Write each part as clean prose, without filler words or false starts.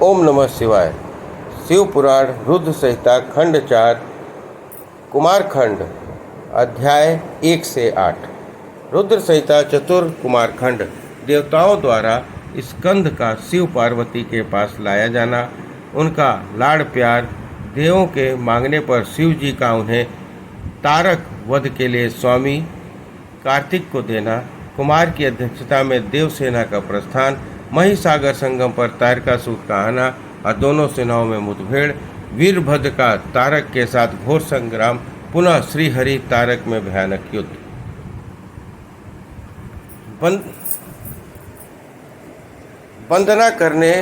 ओम नमः शिवाय। शिव पुराण रुद्र संहिता खंड 4 कुमारखंड अध्याय 1 से 8। रुद्र संहिता चतुर कुमारखंड। देवताओं द्वारा स्कंद का शिव पार्वती के पास लाया जाना, उनका लाड़ प्यार, देवों के मांगने पर शिव जी का उन्हें तारक वध के लिए स्वामी कार्तिक को देना, कुमार की अध्यक्षता में देवसेना का प्रस्थान, महिसागर संगम पर तारकासुर का आना और दोनों सेनाओं में मुठभेड़, वीरभद्र का तारक के साथ घोर संग्राम, पुनः श्रीहरि तारक में भयानक युद्ध। वंदना करने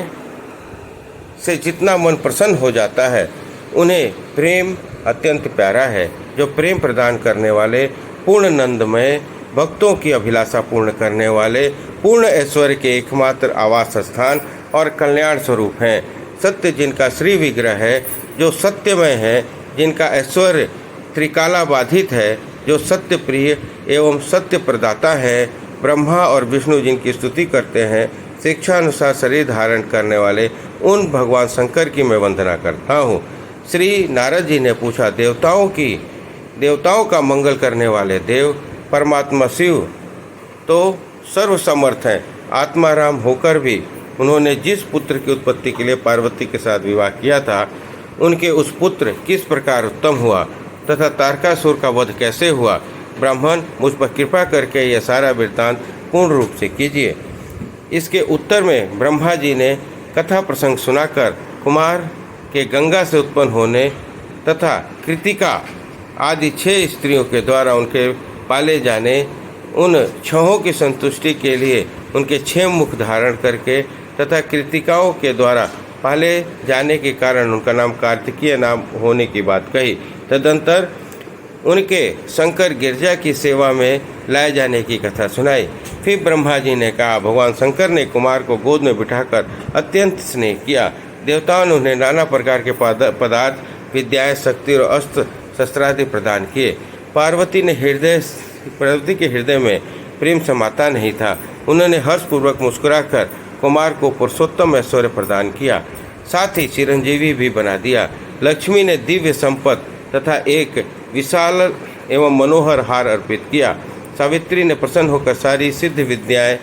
से जितना मन प्रसन्न हो जाता है, उन्हें प्रेम अत्यंत प्यारा है। जो प्रेम प्रदान करने वाले, पूर्ण नंदमय, भक्तों की अभिलाषा पूर्ण करने वाले, पूर्ण ऐश्वर्य के एकमात्र आवास स्थान और कल्याण स्वरूप हैं। सत्य जिनका श्री विग्रह है, जो सत्यमय है, जिनका ऐश्वर्य त्रिकाला बाधित है, जो सत्य प्रिय एवं सत्य प्रदाता है, ब्रह्मा और विष्णु जिनकी स्तुति करते हैं, शिक्षानुसार शरीर धारण करने वाले उन भगवान शंकर की मैं वंदना करता हूँ। श्री नारद जी ने पूछा, देवताओं का मंगल करने वाले देव परमात्मा शिव तो सर्वसमर्थ हैं। आत्माराम होकर भी उन्होंने जिस पुत्र की उत्पत्ति के लिए पार्वती के साथ विवाह किया था, उनके उस पुत्र किस प्रकार उत्तम हुआ तथा तारकासुर का वध कैसे हुआ, ब्राह्मण मुझ पर कृपा करके यह सारा वृत्तांत पूर्ण रूप से कीजिए। इसके उत्तर में ब्रह्मा जी ने कथा प्रसंग सुनाकर कुमार के गंगा से उत्पन्न होने तथा कृतिका आदि 6 स्त्रियों के द्वारा उनके पाले जाने, उन 6 की संतुष्टि के लिए उनके 6 मुख धारण करके तथा कृतिकाओं के द्वारा पाले जाने के कारण उनका नाम कार्तिकीय नाम होने की बात कही। तदंतर उनके शंकर गिरजा की सेवा में लाए जाने की कथा सुनाई। फिर ब्रह्मा जी ने कहा, भगवान शंकर ने कुमार को गोद में बिठाकर अत्यंत स्नेह किया। देवताओं ने उन्हें नाना प्रकार के पदार्थ, विद्याएं, शक्ति और अस्त्र शस्त्रादि प्रदान किए। पार्वती के हृदय में प्रेम समाता नहीं था। उन्होंने हर्षपूर्वक मुस्कुराकर कुमार को पुरुषोत्तम ऐश्वर्य प्रदान किया, साथ ही चिरंजीवी भी बना दिया। लक्ष्मी ने दिव्य संपत्ति तथा एक विशाल एवं मनोहर हार अर्पित किया। सावित्री ने प्रसन्न होकर सारी सिद्ध विद्याएं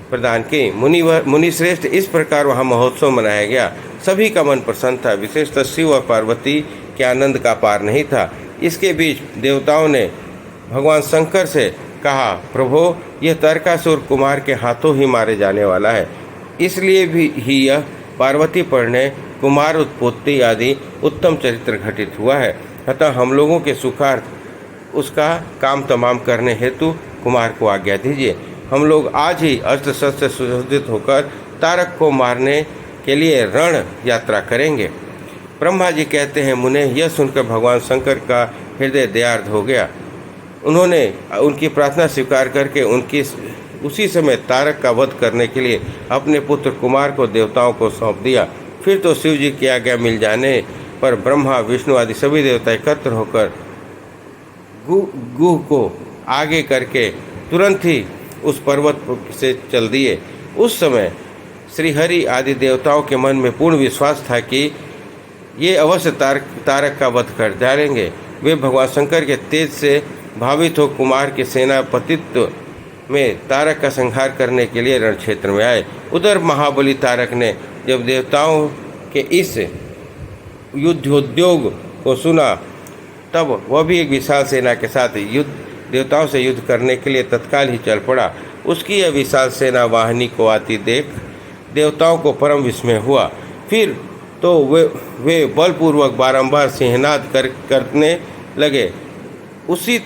प्रदान की। मुनिश्रेष्ठ इस प्रकार वहाँ महोत्सव मनाया गया। सभी का मन प्रसन्न था। विशेषतः शिव और पार्वती के आनंद का पार नहीं था। इसके बीच देवताओं ने भगवान शंकर से कहा, प्रभो, यह तारकासुर कुमार के हाथों ही मारे जाने वाला है, इसलिए भी यह पार्वती पर ने कुमार उत्पत्ति आदि उत्तम चरित्र घटित हुआ है। अतः हम लोगों के सुखार्थ उसका काम तमाम करने हेतु कुमार को आज्ञा दीजिए। हम लोग आज ही अस्त्र शस्त्र सुसज्जित होकर तारक को मारने के लिए रण यात्रा करेंगे। ब्रह्मा जी कहते हैं, मुने, यह सुनकर भगवान शंकर का हृदय दयार्द हो गया। उन्होंने उनकी प्रार्थना स्वीकार करके उसी समय तारक का वध करने के लिए अपने पुत्र कुमार को देवताओं को सौंप दिया। फिर तो शिव जी की आज्ञा मिल जाने पर ब्रह्मा, विष्णु आदि सभी देवता एकत्र होकर गुह को आगे करके तुरंत ही उस पर्वत से चल दिए। उस समय श्रीहरि आदि देवताओं के मन में पूर्ण विश्वास था कि ये अवश्य तारक का वध कर डालेंगे। वे भगवान शंकर के तेज से भावित हो कुमार के सेनापतित्व में तारक का संहार करने के लिए रण क्षेत्र में आए। उधर महाबली तारक ने जब देवताओं के इस युद्धोद्योग को सुना, तब वह भी एक विशाल सेना के साथ देवताओं से युद्ध करने के लिए तत्काल ही चल पड़ा। उसकी यह विशाल सेना वाहिनी को आती देख देवताओं को परम विस्मय हुआ। फिर तो वे बलपूर्वक बारंबार सिंहनाद करने लगे। उसी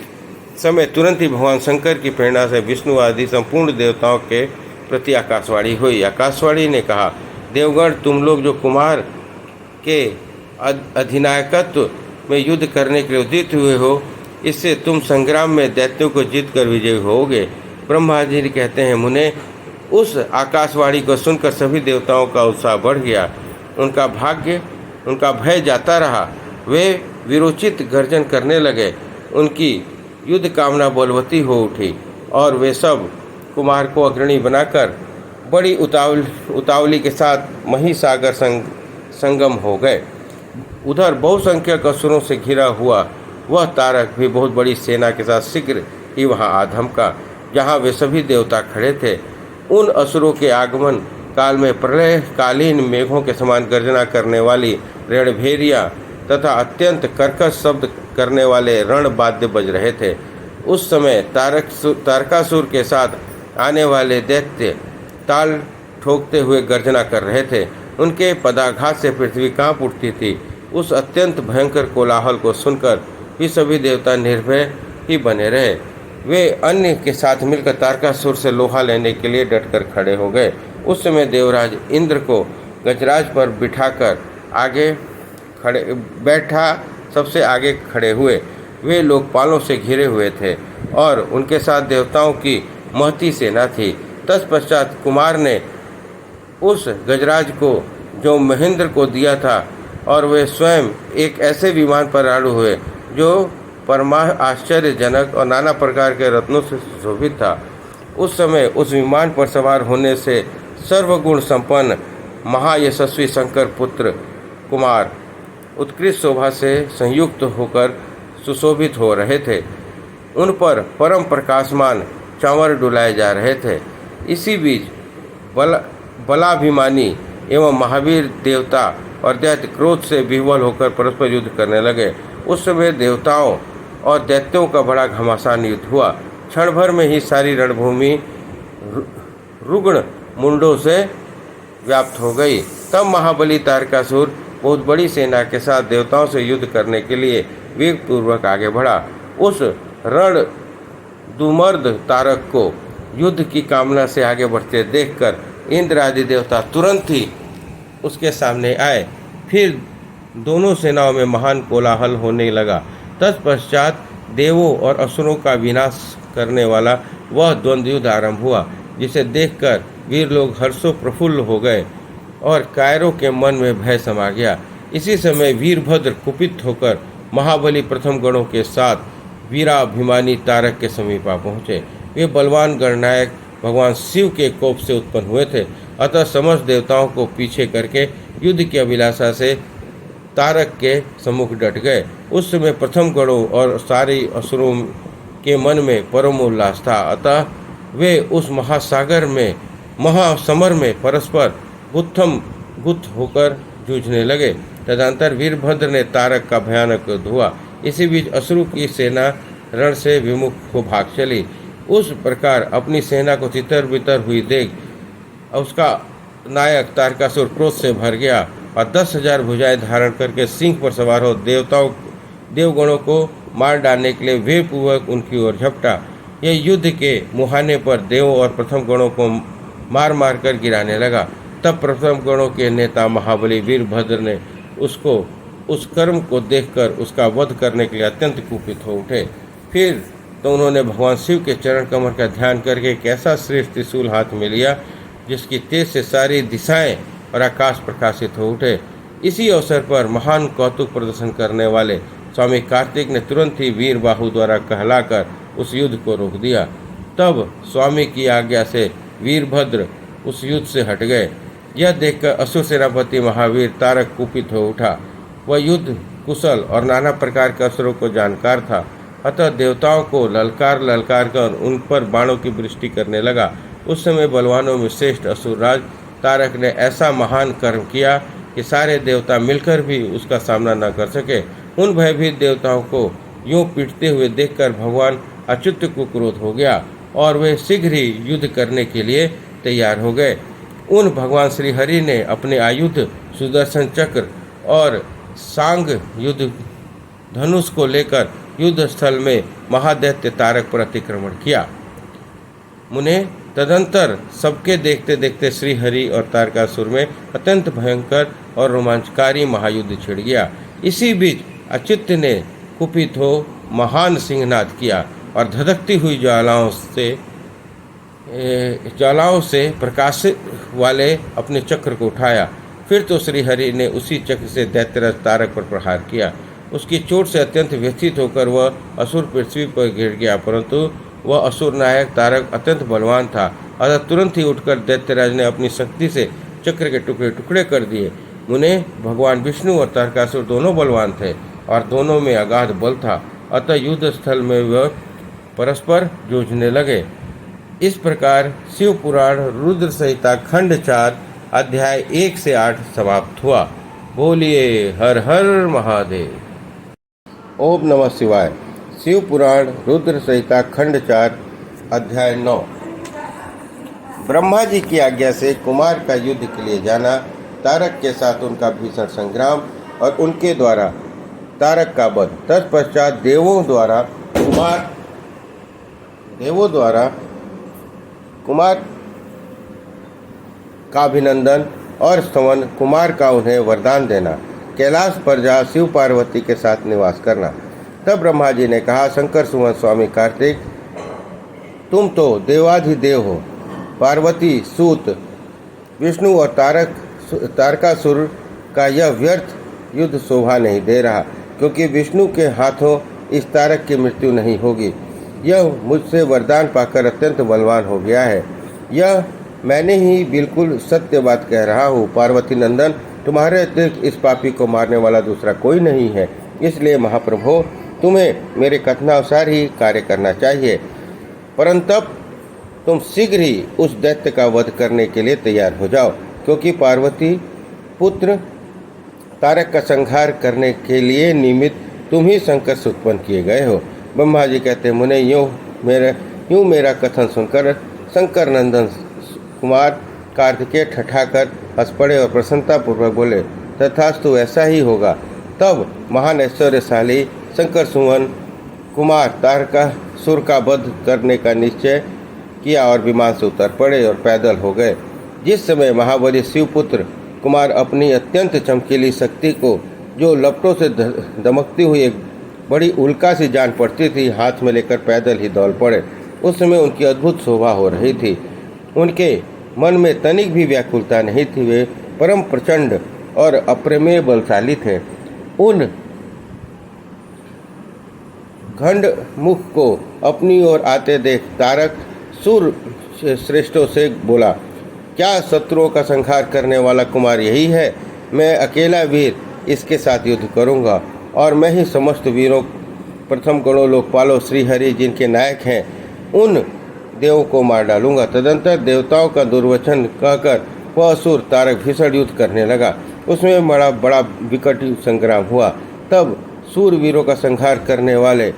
समय तुरंत ही भगवान शंकर की प्रेरणा से विष्णु आदि संपूर्ण देवताओं के प्रति आकाशवाणी हुई। आकाशवाणी ने कहा, देवगण, तुम लोग जो कुमार के अधिनायकत्व में युद्ध करने के लिए उदित हुए हो, इससे तुम संग्राम में दैत्यों को जीतकर विजयी होगे। ब्रह्मा जी कहते हैं, मुने, उस आकाशवाणी को सुनकर सभी देवताओं का उत्साह बढ़ गया। उनका भय जाता रहा। वे विरोचित गर्जन करने लगे। उनकी युद्ध कामना बलवती हो उठी और वे सब कुमार को अग्रणी बनाकर बड़ी उतावली के साथ महिसागर संगम हो गए। उधर बहुसंख्यक असुरों से घिरा हुआ वह तारक भी बहुत बड़ी सेना के साथ शीघ्र ही वहां आ धमका, जहां वे सभी देवता खड़े थे। उन असुरों के आगमन काल में प्रलयकालीन मेघों के समान गर्जना करने वाली रणभेरियां तथा अत्यंत कर्कश शब्द करने वाले रणवाद्य बज रहे थे। उस समय तारकासुर के साथ आने वाले दैत्य ताल ठोकते हुए गर्जना कर रहे थे। उनके पदाघात से पृथ्वी कांप उठती थी। उस अत्यंत भयंकर कोलाहल को सुनकर भी सभी देवता निर्भय ही बने रहे। वे अन्य के साथ मिलकर तारकासुर से लोहा लेने के लिए डटकर खड़े हो गए। उस समय देवराज इंद्र को गजराज पर बिठाकर सबसे आगे खड़े हुए। वे लोकपालों से घिरे हुए थे और उनके साथ देवताओं की महती सेना थी। तत्पश्चात कुमार ने उस गजराज को जो महेंद्र को दिया था और वे स्वयं एक ऐसे विमान पर आरूढ़ हुए जो परमा आश्चर्यजनक और नाना प्रकार के रत्नों से सुशोभित था। उस समय उस विमान पर सवार होने से सर्वगुण संपन्न महायशस्वी शंकर पुत्र कुमार उत्कृष्ट शोभा से संयुक्त होकर सुशोभित हो रहे थे। उन पर परम प्रकाशमान चांवर डुलाए जा रहे थे। इसी बीच बलाभिमानी एवं महावीर देवता और दैत्य क्रोध से विह्वल होकर परस्पर युद्ध करने लगे। उस समय देवताओं और दैत्यों का बड़ा घमासान युद्ध हुआ। क्षण भर में ही सारी रणभूमि रुग्ण मुंडों से व्याप्त हो गई। तब महाबली तारकासुर बहुत बड़ी सेना के साथ देवताओं से युद्ध करने के लिए वेगपूर्वक आगे बढ़ा। उस रण दुमर्द तारक को युद्ध की कामना से आगे बढ़ते देखकर इंद्र आदि देवता तुरंत ही उसके सामने आए। फिर दोनों सेनाओं में महान कोलाहल होने लगा। तत्पश्चात देवों और असुरों का विनाश करने वाला वह द्वंद्व युद्ध आरंभ हुआ, जिसे देखकर वीर लोग हर्षो प्रफुल्ल हो गए और कायरों के मन में भय समा गया। इसी समय वीरभद्र कुपित होकर महाबली प्रथम गणों के साथ वीराभिमानी तारक के समीप आ पहुँचे। वे बलवान गणनायक भगवान शिव के कोप से उत्पन्न हुए थे। अतः समस्त देवताओं को पीछे करके युद्ध की अभिलाषा से तारक के सम्मुख डट गए। उस समय प्रथम गणों और सारे असुरों के मन में परम उल्लास था। अतः वे उस महासागर में महासमर में परस्पर गुत्थ होकर जूझने लगे। तदंतर वीरभद्र ने तारक का भयानक युद्ध हुआ। इसी बीच असुरों की सेना रण से विमुख हो भाग चली। उस प्रकार अपनी सेना को तितर बितर हुई देख उसका नायक तारकासुर क्रोध से भर गया और 10,000 भुजाएं धारण करके सिंह पर सवार हो देवगणों को मार डालने के लिए वेगपूर्वक उनकी ओर झपटा। यह युद्ध के मुहाने पर देवों और प्रथम गणों को मार मार कर गिराने लगा। तब प्रथम गणों के नेता महाबली वीरभद्र ने उस कर्म को देखकर उसका वध करने के लिए अत्यंत कुपित हो उठे। फिर तो उन्होंने भगवान शिव के चरण कमल का ध्यान करके एक ऐसा श्रेष्ठ त्रिशूल हाथ में लिया जिसकी तेज से सारी दिशाएं और आकाश प्रकाशित हो उठे। इसी अवसर पर महान कौतुक प्रदर्शन करने वाले स्वामी कार्तिक ने तुरंत ही वीर बाहु द्वारा कहलाकर उस युद्ध को रोक दिया। तब स्वामी की आज्ञा से वीरभद्र उस युद्ध से हट गए। यह देखकर असुर सेनापति महावीर तारक कुपित हो उठा। वह युद्ध कुशल और नाना प्रकार के असुरों को जानकार था। अतः देवताओं को ललकार कर उन पर बाणों की वृष्टि करने लगा। उस समय बलवानों में श्रेष्ठ असुरराज तारक ने ऐसा महान कर्म किया कि सारे देवता मिलकर भी उसका सामना न कर सके। उन भयभीत देवताओं को यूं पीटते हुए देखकर भगवान अच्युत को क्रोध हो गया और वे शीघ्र ही युद्ध करने के लिए तैयार हो गए। उन भगवान श्री हरि ने अपने आयुध सुदर्शन चक्र और सांग युद्ध धनुष को लेकर युद्ध स्थल में महादैत्य तारक पर अतिक्रमण किया। मुने तदंतर सबके देखते देखते श्री हरि और तारकासुर में अत्यंत भयंकर और रोमांचकारी महायुद्ध छिड़ गया। इसी बीच अच्युत ने कुपित हो महान सिंहनाद किया और धधकती हुई ज्वालाओं से प्रकाश वाले अपने चक्र को उठाया। फिर तो श्री हरि ने उसी चक्र से दैत्यराज तारक पर प्रहार किया। उसकी चोट से अत्यंत व्यथित होकर वह असुर पृथ्वी पर गिर गया, परंतु वह असुर नायक तारक अत्यंत बलवान था। अतः तुरंत ही उठकर दैत्यराज ने अपनी शक्ति से चक्र के टुकड़े टुकड़े कर दिए। मुने भगवान विष्णु और तारकासुर दोनों बलवान थे और दोनों में अगाध बल था, अतः युद्ध स्थल में वह परस्पर जूझने लगे। इस प्रकार शिव पुराण रुद्र संहिता खंड 4 अध्याय 1 से 8 समाप्त हुआ। बोलिए हर हर महादेव। ओम नमः शिवाय। शिव पुराण रुद्र संहिता खंड 4 अध्याय 9। ब्रह्मा जी की आज्ञा से कुमार का युद्ध के लिए जाना, तारक के साथ उनका भीषण संग्राम और उनके द्वारा तारक का वध। तत्पश्चात देवों द्वारा कुमार का अभिनंदन और स्तवन, कुमार का उन्हें वरदान देना, कैलाश पर जा शिव पार्वती के साथ निवास करना। तब ब्रह्मा जी ने कहा, शंकर सुमन स्वामी कार्तिक, तुम तो देवाधिदेव हो। पार्वती सूत विष्णु और तारकासुर का यह व्यर्थ युद्ध शोभा नहीं दे रहा, क्योंकि विष्णु के हाथों इस तारक की मृत्यु नहीं होगी। यह मुझसे वरदान पाकर अत्यंत बलवान हो गया है। यह मैंने ही बिल्कुल सत्य बात कह रहा हूँ। पार्वती नंदन, तुम्हारे अतिरिक्त इस पापी को मारने वाला दूसरा कोई नहीं है, इसलिए महाप्रभु तुम्हें मेरे कथनानुसार ही कार्य करना चाहिए। परंतु तुम शीघ्र ही उस दैत्य का वध करने के लिए तैयार हो जाओ, क्योंकि पार्वती पुत्र तारक का संहार करने के लिए निमित्त तुम ही शंकर से उत्पन्न किए गए हो। ब्रह्मा जी कहते, मुने यूँ मेरा कथन सुनकर शंकर नंदन कुमार कार्तिकेय ठठाकर हंस पड़े और प्रसन्नतापूर्वक बोले, तथास्तु ऐसा ही होगा। तब महान ऐश्वर्यशाली शंकर सुमन कुमार तारकासुर का वध करने का निश्चय किया और विमान से उतर पड़े और पैदल हो गए। जिस समय महाबली शिवपुत्र कुमार अपनी अत्यंत चमकीली शक्ति को, जो लपटों से दमकती हुई एक बड़ी उल्का सी जान पड़ती थी, हाथ में लेकर पैदल ही दौड़ पड़े। उस समय उनकी अद्भुत शोभा हो रही थी। उनके मन में तनिक भी व्याकुलता नहीं थी। वे परम प्रचंड और अप्रमेय बलशाली थे। उन खंड मुख को अपनी ओर आते देख तारक सुर श्रेष्ठों से बोला, क्या शत्रुओं का संहार करने वाला कुमार यही है? मैं अकेला वीर इसके साथ युद्ध करूंगा और मैं ही समस्त वीरों, प्रथम गणों, लोकपालों, श्रीहरि जिनके नायक हैं, उन देवों को मार डालूंगा। तदंतर देवताओं का दुर्वचन कहकर वह असुर तारक भीषण युद्ध करने लगा। उसमें बड़ा विकट संग्राम हुआ। तब शूर वीरों का संहार करने वाले,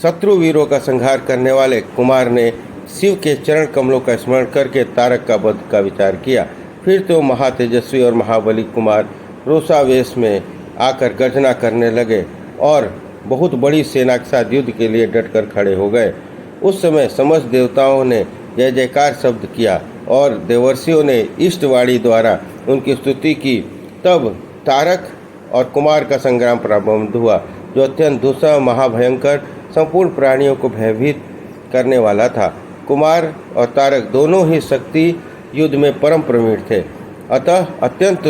शत्रु वीरों का संहार करने वाले कुमार ने शिव के चरण कमलों का स्मरण करके तारक का वध का विचार किया। फिर तो महातेजस्वी और महाबली कुमार रोषावेश में आकर गर्जना करने लगे और बहुत बड़ी सेना के साथ युद्ध के लिए डटकर खड़े हो गए। उस समय समस्त देवताओं ने जय जयकार शब्द किया और देवर्षियों ने इष्टवाणी द्वारा उनकी स्तुति की। तब तारक और कुमार का संग्राम प्रारंभ हुआ, जो अत्यंत दुस्सह, महाभयंकर, संपूर्ण प्राणियों को भयभीत करने वाला था। कुमार और तारक दोनों ही शक्ति युद्ध में परम प्रवीण थे, अतः अत्यंत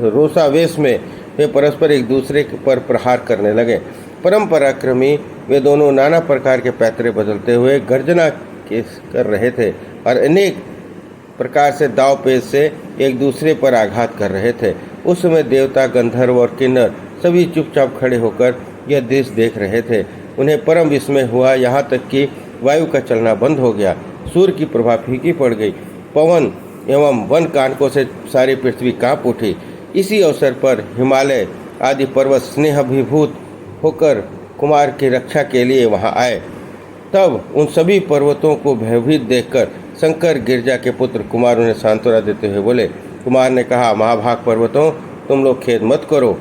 रोषावेश में वे परस्पर एक दूसरे पर प्रहार करने लगे। परम पराक्रमी वे दोनों नाना प्रकार के पैतरे बदलते हुए गर्जना कर रहे थे और अनेक प्रकार से दाव पेच से एक दूसरे पर आघात कर रहे थे। उस समय देवता, गंधर्व और किन्नर सभी चुपचाप खड़े होकर यह दृश्य देख रहे थे। उन्हें परम विस्मय हुआ, यहाँ तक कि वायु का चलना बंद हो गया, सूर्य की प्रभा फीकी पड़ गई, पवन एवं वन कानकों से सारी पृथ्वी कांप उठी। इसी अवसर पर हिमालय आदि पर्वत स्नेहाभिभूत होकर कुमार की रक्षा के लिए वहां आए। तब उन सभी पर्वतों को भयभीत देखकर शंकर गिरजा के पुत्र कुमार उन्हें सांत्वना देते हुए बोले। कुमार ने कहा, महाभाग पर्वतों, तुम लोग खेद मत करो,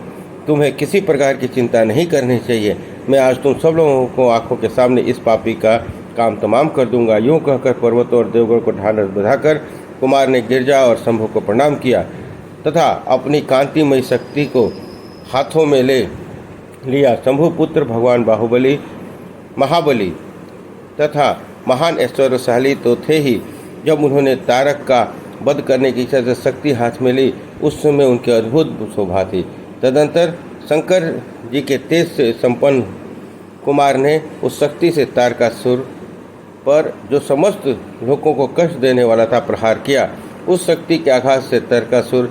तुम्हें किसी प्रकार की चिंता नहीं करनी चाहिए। मैं आज तुम सब लोगों को आंखों के सामने इस पापी का काम तमाम कर दूंगा। यूँ कहकर पर्वतों और देवगण को ढांढस बंधाकर कुमार ने गिरजा और शंभु को प्रणाम किया तथा अपनी कांतिमयी शक्ति को हाथों में ले लिया। शंभु पुत्र भगवान बाहुबली, महाबली तथा महान ऐश्वर्यशाली तो थे ही। जब उन्होंने तारक का वध करने की इच्छा से शक्ति हाथ में ली, उस समय उनकी अद्भुत शोभा थी। तदंतर शंकर जी के तेज से संपन्न कुमार ने उस शक्ति से तारकासुर पर जो समस्त लोगों को कष्ट देने वाला था प्रहार किया। उस शक्ति के आघात से तारकासुर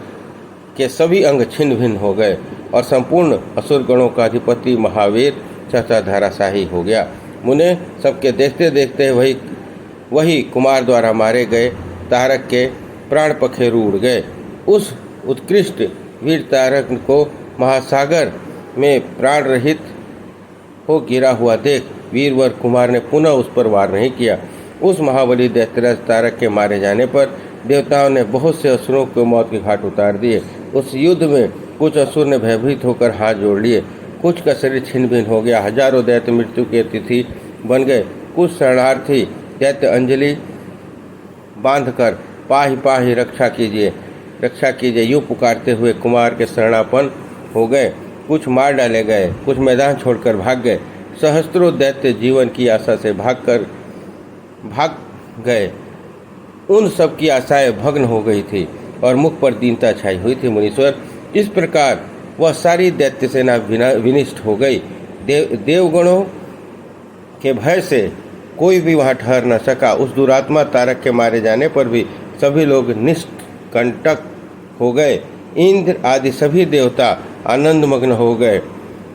के सभी अंग छिन्न भिन्न हो गए और संपूर्ण असुर गणों का अधिपति महावीर तथा धराशाही हो गया। मुने सबके देखते देखते वही कुमार द्वारा मारे गए तारक के प्राण पखेरु उड़ गए। उस उत्कृष्ट वीर तारक को महासागर में प्राण रहित हो गिरा हुआ देख वीरवर कुमार ने पुनः उस पर वार नहीं किया। उस महाबली दैत्यराज तारक के मारे जाने पर देवताओं ने बहुत से असुरों को मौत के घाट उतार दिए। उस युद्ध में कुछ असुर ने भयभीत होकर हाथ जोड़ लिए, कुछ का शरीर छिन्न भिन्न हो गया, हजारों दैत्य मृत्यु के अतिथि बन गए। कुछ शरणार्थी दैत्य अंजलि बांधकर पाहि पाहि रक्षा कीजिए यूँ पुकारते हुए कुमार के शरणापन्न हो गए। कुछ मार डाले गए, कुछ मैदान छोड़कर भाग गए। सहस्त्रों दैत्य जीवन की आशा से भाग गए। उन सब की आशाएं भग्न हो गई थी और मुख पर दीनता छाई हुई थी। मुनीश्वर, इस प्रकार वह सारी दैत्य सेना विनिष्ट हो गई। देवगणों के भय से कोई भी वहां ठहर न सका। उस दुरात्मा तारक के मारे जाने पर भी सभी लोग निष्कंटक हो गए। इंद्र आदि सभी देवता आनंदमग्न हो गए।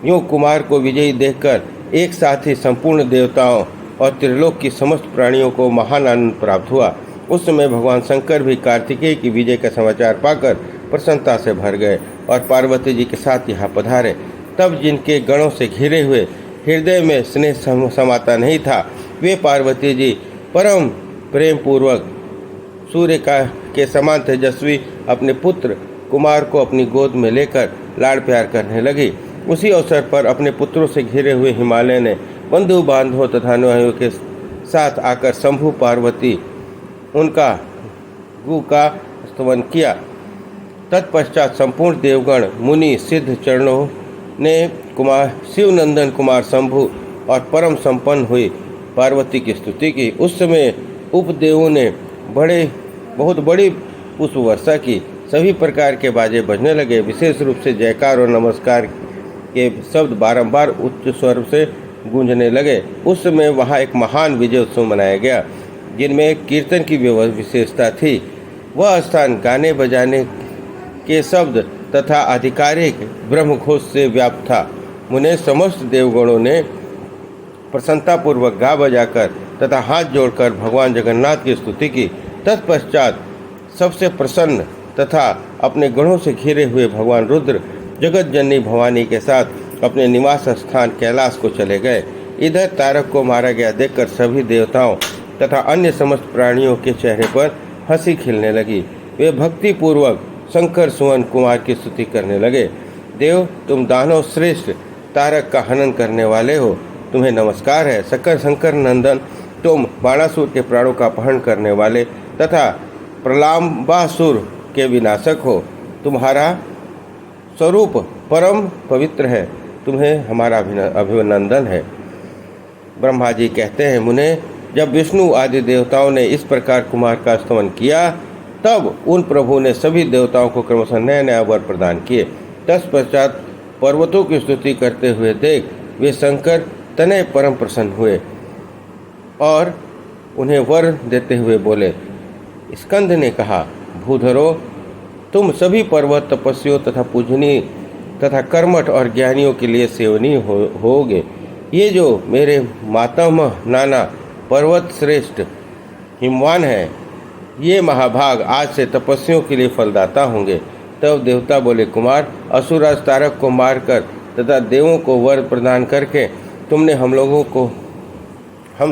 यूँ कुमार को विजयी देखकर एक साथ ही संपूर्ण देवताओं और त्रिलोक की समस्त प्राणियों को महान आनंद प्राप्त हुआ। उस समय भगवान शंकर भी कार्तिकेय की विजय का समाचार पाकर प्रसन्नता से भर गए और पार्वती जी के साथ यहाँ पधारे। तब जिनके गणों से घिरे हुए हृदय में स्नेह समाता नहीं था, वे पार्वती जी परम प्रेम पूर्वक सूर्य के समान तेजस्वी अपने पुत्र कुमार को अपनी गोद में लेकर लाड़ प्यार करने लगी। उसी अवसर पर अपने पुत्रों से घिरे हुए हिमालय ने बंधु बांधवों तथा अनुयायियों के साथ आकर शंभु पार्वती उनका गु का स्तवन किया। तत्पश्चात संपूर्ण देवगण मुनि सिद्ध चरणों ने शिव नंदन कुमार शंभु और परम संपन्न हुई पार्वती की स्तुति की। उस समय उपदेवों ने बहुत बड़ी पुष्प वर्षा की। सभी प्रकार के बाजे बजने लगे। विशेष रूप से जयकार और नमस्कार के शब्द बारंबार उच्च स्वर से गूंजने लगे। उस समय वहाँ एक महान विजय उत्सव मनाया गया, जिनमें कीर्तन की विशेषता थी। वह स्थान गाने बजाने के शब्द तथा आधिकारिक ब्रह्मघोष से व्याप्त था। मुने समस्त देवगणों ने प्रसन्नतापूर्वक गा बजाकर तथा हाथ जोड़कर भगवान जगन्नाथ की स्तुति की। तत्पश्चात सबसे प्रसन्न तथा अपने गणों से घिरे हुए भगवान रुद्र जगत जननी भवानी के साथ अपने निवास स्थान कैलाश को चले गए। इधर तारक को मारा गया देखकर सभी देवताओं तथा अन्य समस्त प्राणियों के चेहरे पर हंसी खिलने लगी। वे भक्ति पूर्वक शंकर सुवन कुमार की स्तुति करने लगे। देव, तुम दानव श्रेष्ठ तारक का हनन करने वाले हो, तुम्हें नमस्कार है। शंकर नंदन, तुम बाणासुर के प्राणों का अपहरण करने वाले तथा प्रलंबासुर के विनाशक हो। तुम्हारा स्वरूप परम पवित्र है, तुम्हें हमारा अभिनंदन है। ब्रह्मा जी कहते हैं, मुने, जब विष्णु आदि देवताओं ने इस प्रकार कुमार का स्तवन किया, तब उन प्रभु ने सभी देवताओं को क्रमशः नए नए वर प्रदान किए। तत्पश्चात पर्वतों की स्तुति करते हुए देख वे शंकर तनय परम प्रसन्न हुए और उन्हें वर देते हुए बोले। स्कंद ने कहा, भूधरो, तुम सभी पर्वत तपस्वियों तथा पूजनीय तथा कर्मठ और ज्ञानियों के लिए सेवनीय होगे। ये जो मेरे मातामह नाना पर्वत श्रेष्ठ हिमवान है, ये महाभाग आज से तपस्वियों के लिए फलदाता होंगे। तब देवता बोले, कुमार, असुरराज तारक को मारकर तथा देवों को वर प्रदान करके तुमने हम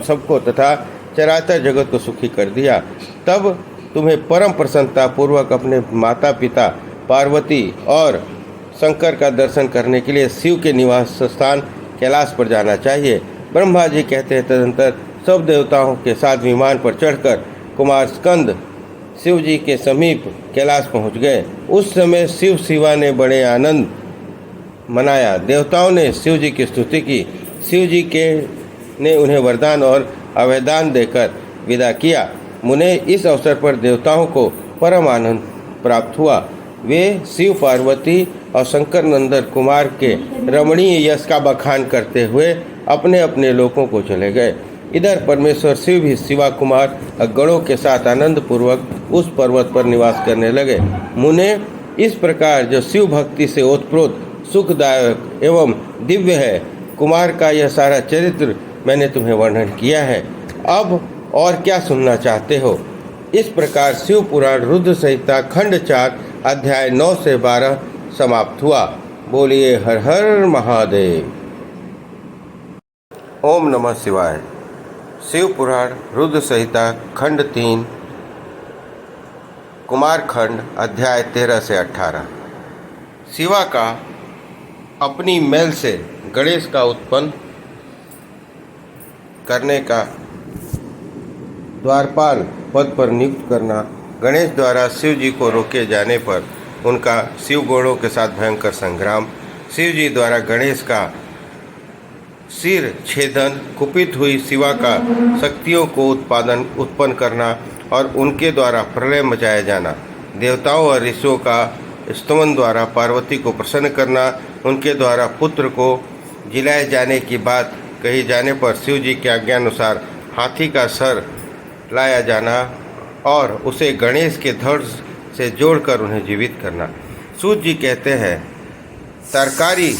सबको तथा चराचर जगत को सुखी कर दिया। तब तुम्हें परम प्रसन्नता पूर्वक अपने माता पिता पार्वती और शंकर का दर्शन करने के लिए शिव के निवास स्थान कैलाश पर जाना चाहिए। ब्रह्मा जी कहते हैं, तदनंतर सब देवताओं के साथ विमान पर चढ़कर कुमार स्कंद शिव जी के समीप कैलाश पहुंच गए। उस समय शिव शिवा ने बड़े आनंद मनाया। देवताओं ने शिव जी की स्तुति की। शिव जी ने उन्हें वरदान और अवैदान देकर विदा किया। मुने, इस अवसर पर देवताओं को परम आनंद प्राप्त हुआ। वे शिव पार्वती और शंकर नंदन कुमार के रमणीय यश का बखान करते हुए अपने अपने लोकों को चले गए। इधर परमेश्वर शिव भी शिवा कुमार गणों के साथ आनंद पूर्वक उस पर्वत पर निवास करने लगे। मुने, इस प्रकार जो शिव भक्ति से ओतप्रोत सुखदायक एवं दिव्य है, कुमार का यह सारा चरित्र मैंने तुम्हें वर्णन किया है। अब और क्या सुनना चाहते हो? इस प्रकार शिव पुराण रुद्र संहिता खंड 4 अध्याय 9 से 12 समाप्त हुआ। बोलिए हर हर महादेव। ओम नमः शिवाय। शिव पुराण रुद्र संहिता खंड 3 कुमार खंड अध्याय 13 से 18। शिवा का अपनी मैल से गणेश का उत्पन्न करने का द्वारपाल पद पर नियुक्त करना, गणेश द्वारा शिव जी को रोके जाने पर उनका शिव गौड़ों के साथ भयंकर संग्राम, शिव जी द्वारा गणेश का सिर छेदन, कुपित हुई शिवा का शक्तियों को उत्पन्न करना और उनके द्वारा प्रलय मचाया जाना, देवताओं और ऋषियों का स्तमन द्वारा पार्वती को प्रसन्न करना, उनके द्वारा पुत्र को जिलाए जाने की बात कही जाने पर शिव जी के आज्ञानुसार हाथी का सर लाया जाना और उसे गणेश के धड़ से जोड़कर उन्हें जीवित करना। सूत जी कहते हैं, तरकारी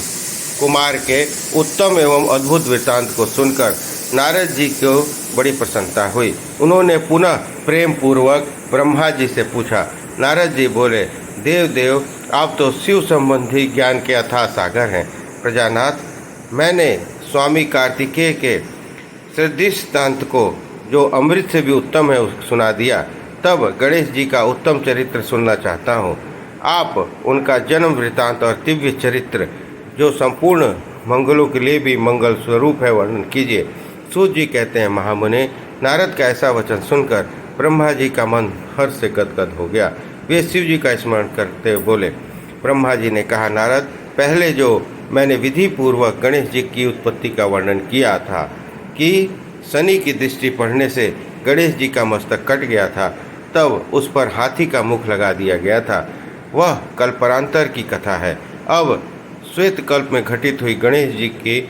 कुमार के उत्तम एवं अद्भुत वृत्तांत को सुनकर नारद जी को बड़ी प्रसन्नता हुई। उन्होंने पुनः प्रेम पूर्वक ब्रह्मा जी से पूछा। नारद जी बोले, देव आप तो शिव संबंधी ज्ञान के अथाह सागर हैं। प्रजानाथ, मैंने स्वामी कार्तिकेय के सदृष्टांत को, जो अमृत से भी उत्तम है, सुना दिया। तब गणेश जी का उत्तम चरित्र सुनना चाहता हूँ। आप उनका जन्म वृत्तांत और दिव्य चरित्र, जो संपूर्ण मंगलों के लिए भी मंगल स्वरूप है, वर्णन कीजिए। सूत जी कहते हैं, महामुने, नारद का ऐसा वचन सुनकर ब्रह्मा जी का मन हर्ष से गदगद हो गया। वे शिव जी का स्मरण करते हुए बोले। ब्रह्मा जी ने कहा, नारद, पहले जो मैंने विधि पूर्वक गणेश जी की उत्पत्ति का वर्णन किया था कि शनि की दृष्टि पड़ने से गणेश जी का मस्तक कट गया था, तब उस पर हाथी का मुख लगा दिया गया था, वह कल्पांतर की कथा है। अब श्वेत कल्प में घटित हुई गणेश जी की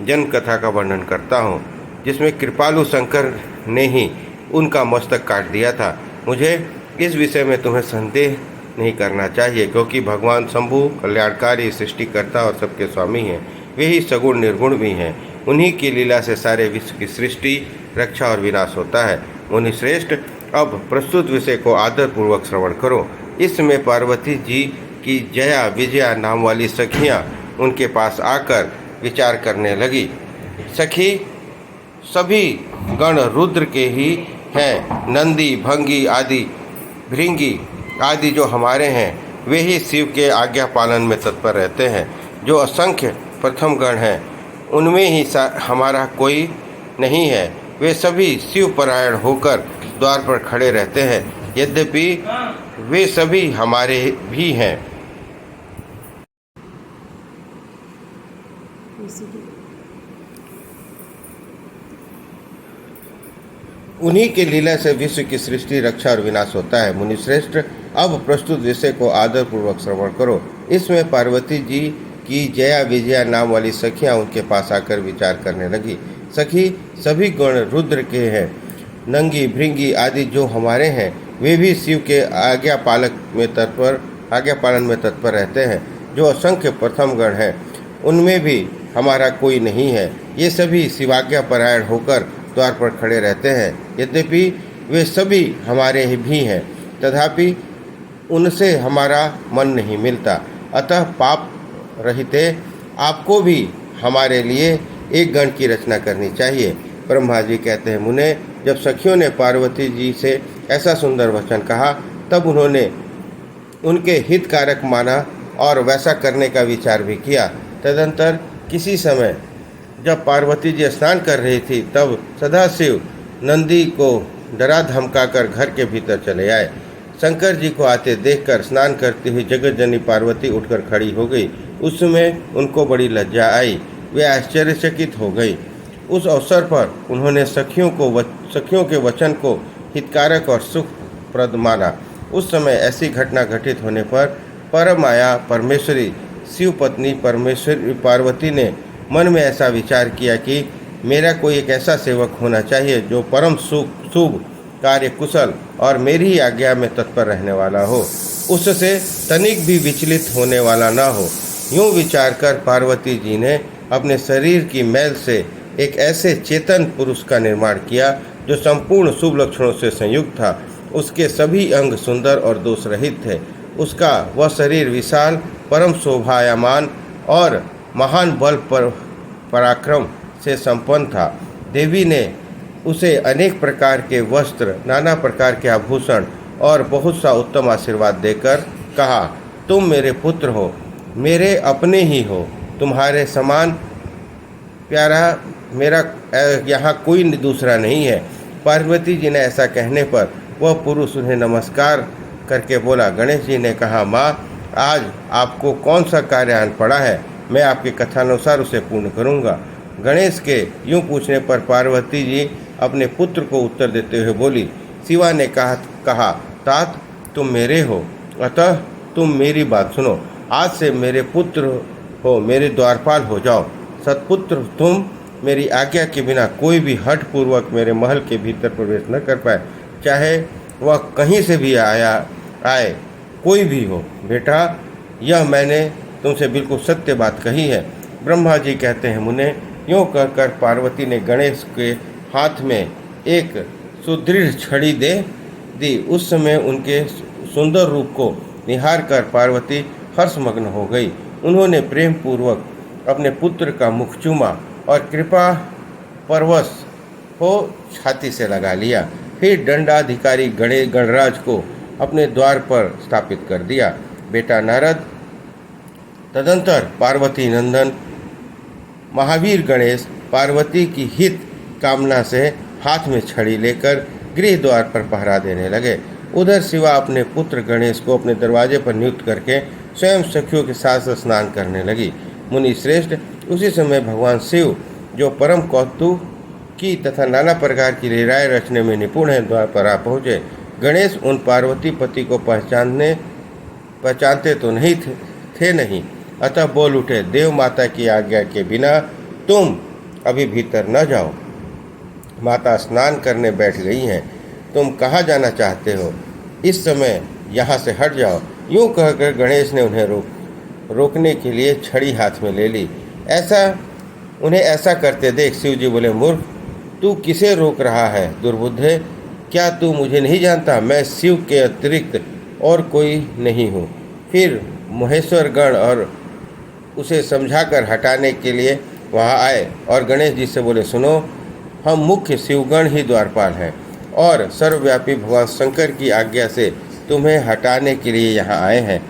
जन्म कथा का वर्णन करता हूँ, जिसमें कृपालु शंकर ने ही उनका मस्तक काट दिया था। मुझे इस विषय में तुम्हें संदेह नहीं करना चाहिए, क्योंकि भगवान शंभु कल्याणकारी सृष्टिकर्ता और सबके स्वामी हैं। वे ही सगुण निर्गुण भी हैं। उन्हीं की लीला से सारे विश्व की सृष्टि, रक्षा और विनाश होता है। मुनि श्रेष्ठ, अब प्रस्तुत विषय को आदरपूर्वक श्रवण करो। इसमें पार्वती जी की जया विजया नाम वाली सखियाँ उनके पास आकर विचार करने लगी। सखी सभी गण रुद्र के ही हैं। नंदी, भंगी आदि, भृंगी आदि जो हमारे हैं, वे ही शिव के आज्ञा पालन में तत्पर रहते हैं। जो असंख्य प्रथम गण हैं, उनमें ही हमारा कोई नहीं है। वे सभी शिव परायण होकर द्वार पर खड़े रहते हैं, यद्यपि वे सभी हमारे भी हैं। उन्हीं के लीला से विश्व की सृष्टि, रक्षा और विनाश होता है। मुनिश्रेष्ठ, अब प्रस्तुत विषय को आदरपूर्वक श्रवण करो। इसमें पार्वती जी की जया विजया नाम वाली सखियाँ उनके पास आकर विचार करने लगी। सखी सभी गण रुद्र के हैं। नंगी, भृंगी आदि जो हमारे हैं, वे भी शिव के आज्ञा पालन में तत्पर रहते हैं। जो असंख्य प्रथम गण हैं, उनमें भी हमारा कोई नहीं है। ये सभी शिवाज्ञा परायण होकर द्वार पर खड़े रहते हैं, यद्यपि वे सभी हमारे भी हैं, तथापि उनसे हमारा मन नहीं मिलता। अतः पाप रहिते आपको भी हमारे लिए एक गण की रचना करनी चाहिए। ब्रह्मा जी कहते हैं, मुने, जब सखियों ने पार्वती जी से ऐसा सुंदर वचन कहा, तब उन्होंने उनके हितकारक माना और वैसा करने का विचार भी किया। तदंतर किसी समय जब पार्वती जी स्नान कर रही थी, तब सदाशिव नंदी को डरा धमकाकर घर के भीतर चले आए। शंकर जी को आते देखकर स्नान करती हुई जगत जननी पार्वती उठकर खड़ी हो गई। उस समय उनको बड़ी लज्जा आई, वे आश्चर्यचकित हो गई। उस अवसर पर उन्होंने सखियों के वचन को हितकारक और सुखप्रद माना। उस समय ऐसी घटना घटित होने पर परमाया परमेश्वरी शिव पत्नी परमेश्वरी पार्वती ने मन में ऐसा विचार किया कि मेरा कोई एक ऐसा सेवक होना चाहिए जो परम शुभ कार्य कुशल और मेरी ही आज्ञा में तत्पर रहने वाला हो, उससे तनिक भी विचलित होने वाला न हो। यूं विचार कर पार्वती जी ने अपने शरीर की मैल से एक ऐसे चेतन पुरुष का निर्माण किया जो संपूर्ण शुभ लक्षणों से संयुक्त था। उसके सभी अंग सुंदर और दोष रहित थे। उसका वह शरीर विशाल, परम शोभायमान और महान बल पराक्रम से संपन्न था। देवी ने उसे अनेक प्रकार के वस्त्र, नाना प्रकार के आभूषण और बहुत सा उत्तम आशीर्वाद देकर कहा, तुम मेरे पुत्र हो, मेरे अपने ही हो। तुम्हारे समान प्यारा मेरा यहाँ कोई दूसरा नहीं है। पार्वती जी ने ऐसा कहने पर वह पुरुष उन्हें नमस्कार करके बोला। गणेश जी ने कहा, माँ, आज आपको कौन सा कार्य आन पड़ा है? मैं आपके कथानुसार उसे पूर्ण करूँगा। गणेश के यूं पूछने पर पार्वती जी अपने पुत्र को उत्तर देते हुए बोली। शिवा ने कहा, तात, तुम मेरे हो, अतः तुम मेरी बात सुनो। आज से मेरे पुत्र हो, मेरे द्वारपाल हो जाओ। सतपुत्र, तुम मेरी आज्ञा के बिना कोई भी हठ पूर्वक मेरे महल के भीतर प्रवेश न कर पाए, चाहे वह कहीं से भी आए, कोई भी हो। बेटा, यह मैंने तुमसे बिल्कुल सत्य बात कही है। ब्रह्मा जी कहते हैं, मुने, यूँ कहकर पार्वती ने गणेश के हाथ में एक सुदृढ़ छड़ी दे दी। उस समय उनके सुंदर रूप को निहार कर पार्वती हर्षमग्न हो गई। उन्होंने प्रेम पूर्वक अपने पुत्र का मुख चूमा और कृपा परवश हो छाती से लगा लिया। फिर दंडाधिकारी गणराज को अपने द्वार पर स्थापित कर दिया। बेटा नारद, तदंतर पार्वती नंदन महावीर गणेश पार्वती की हित कामना से हाथ में छड़ी लेकर गृह द्वार पर पहरा देने लगे। उधर शिवा अपने पुत्र गणेश को अपने दरवाजे पर नियुक्त करके स्वयं सखियों के साथ स्नान करने लगी। मुनि श्रेष्ठ, उसी समय भगवान शिव, जो परम कौतुकी तथा नाना प्रकार की लीलाएं रचने में निपुण है, द्वार पर आ पहुँचे। गणेश उन पार्वती पति को पहचानते तो नहीं थे नहीं, अतः बोल उठे, देव माता की आज्ञा के बिना तुम अभी भीतर न जाओ। माता स्नान करने बैठ गई हैं, तुम कहाँ जाना चाहते हो? इस समय यहाँ से हट जाओ। यूँ कहकर गणेश ने उन्हें रोकने के लिए छड़ी हाथ में ले ली। उन्हें ऐसा करते देख शिव जी बोले, मूर्ख, तू किसे रोक रहा है? दुर्बुद्धे, क्या तू मुझे नहीं जानता? मैं शिव के अतिरिक्त और कोई नहीं हूँ। फिर महेश्वर गण और उसे समझाकर हटाने के लिए वहाँ आए और गणेश जी से बोले, सुनो, हम मुख्य शिवगण ही द्वारपाल हैं और सर्वव्यापी भगवान शंकर की आज्ञा से तुम्हें हटाने के लिए यहाँ आए हैं।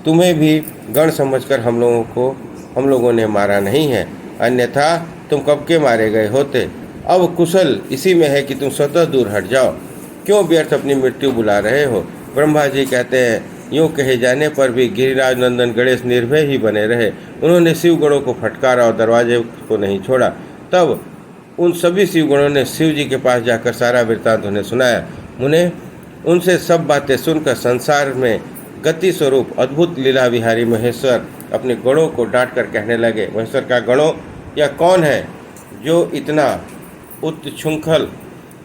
तुम्हें भी गण समझकर हम लोगों ने मारा नहीं है, अन्यथा तुम कब के मारे गए होते। अब कुशल इसी में है कि तुम स्वतः दूर हट जाओ। क्यों व्यर्थ अपनी मृत्यु बुला रहे हो? ब्रह्मा जी कहते हैं, यूँ कहे जाने पर भी गिरिराज नंदन गणेश निर्भय ही बने रहे। उन्होंने शिवगणों को फटकारा और दरवाजे को नहीं छोड़ा। तब उन सभी शिवगणों ने शिव जी के पास जाकर सारा वृत्तांत उन्हें सुनाया। उन्हें उनसे सब बातें सुनकर संसार में गति स्वरूप अद्भुत लीला विहारी महेश्वर अपने गणों को डांट कर कहने लगे, महेश्वर का गणों, यह कौन है जो इतना उच्छृंखल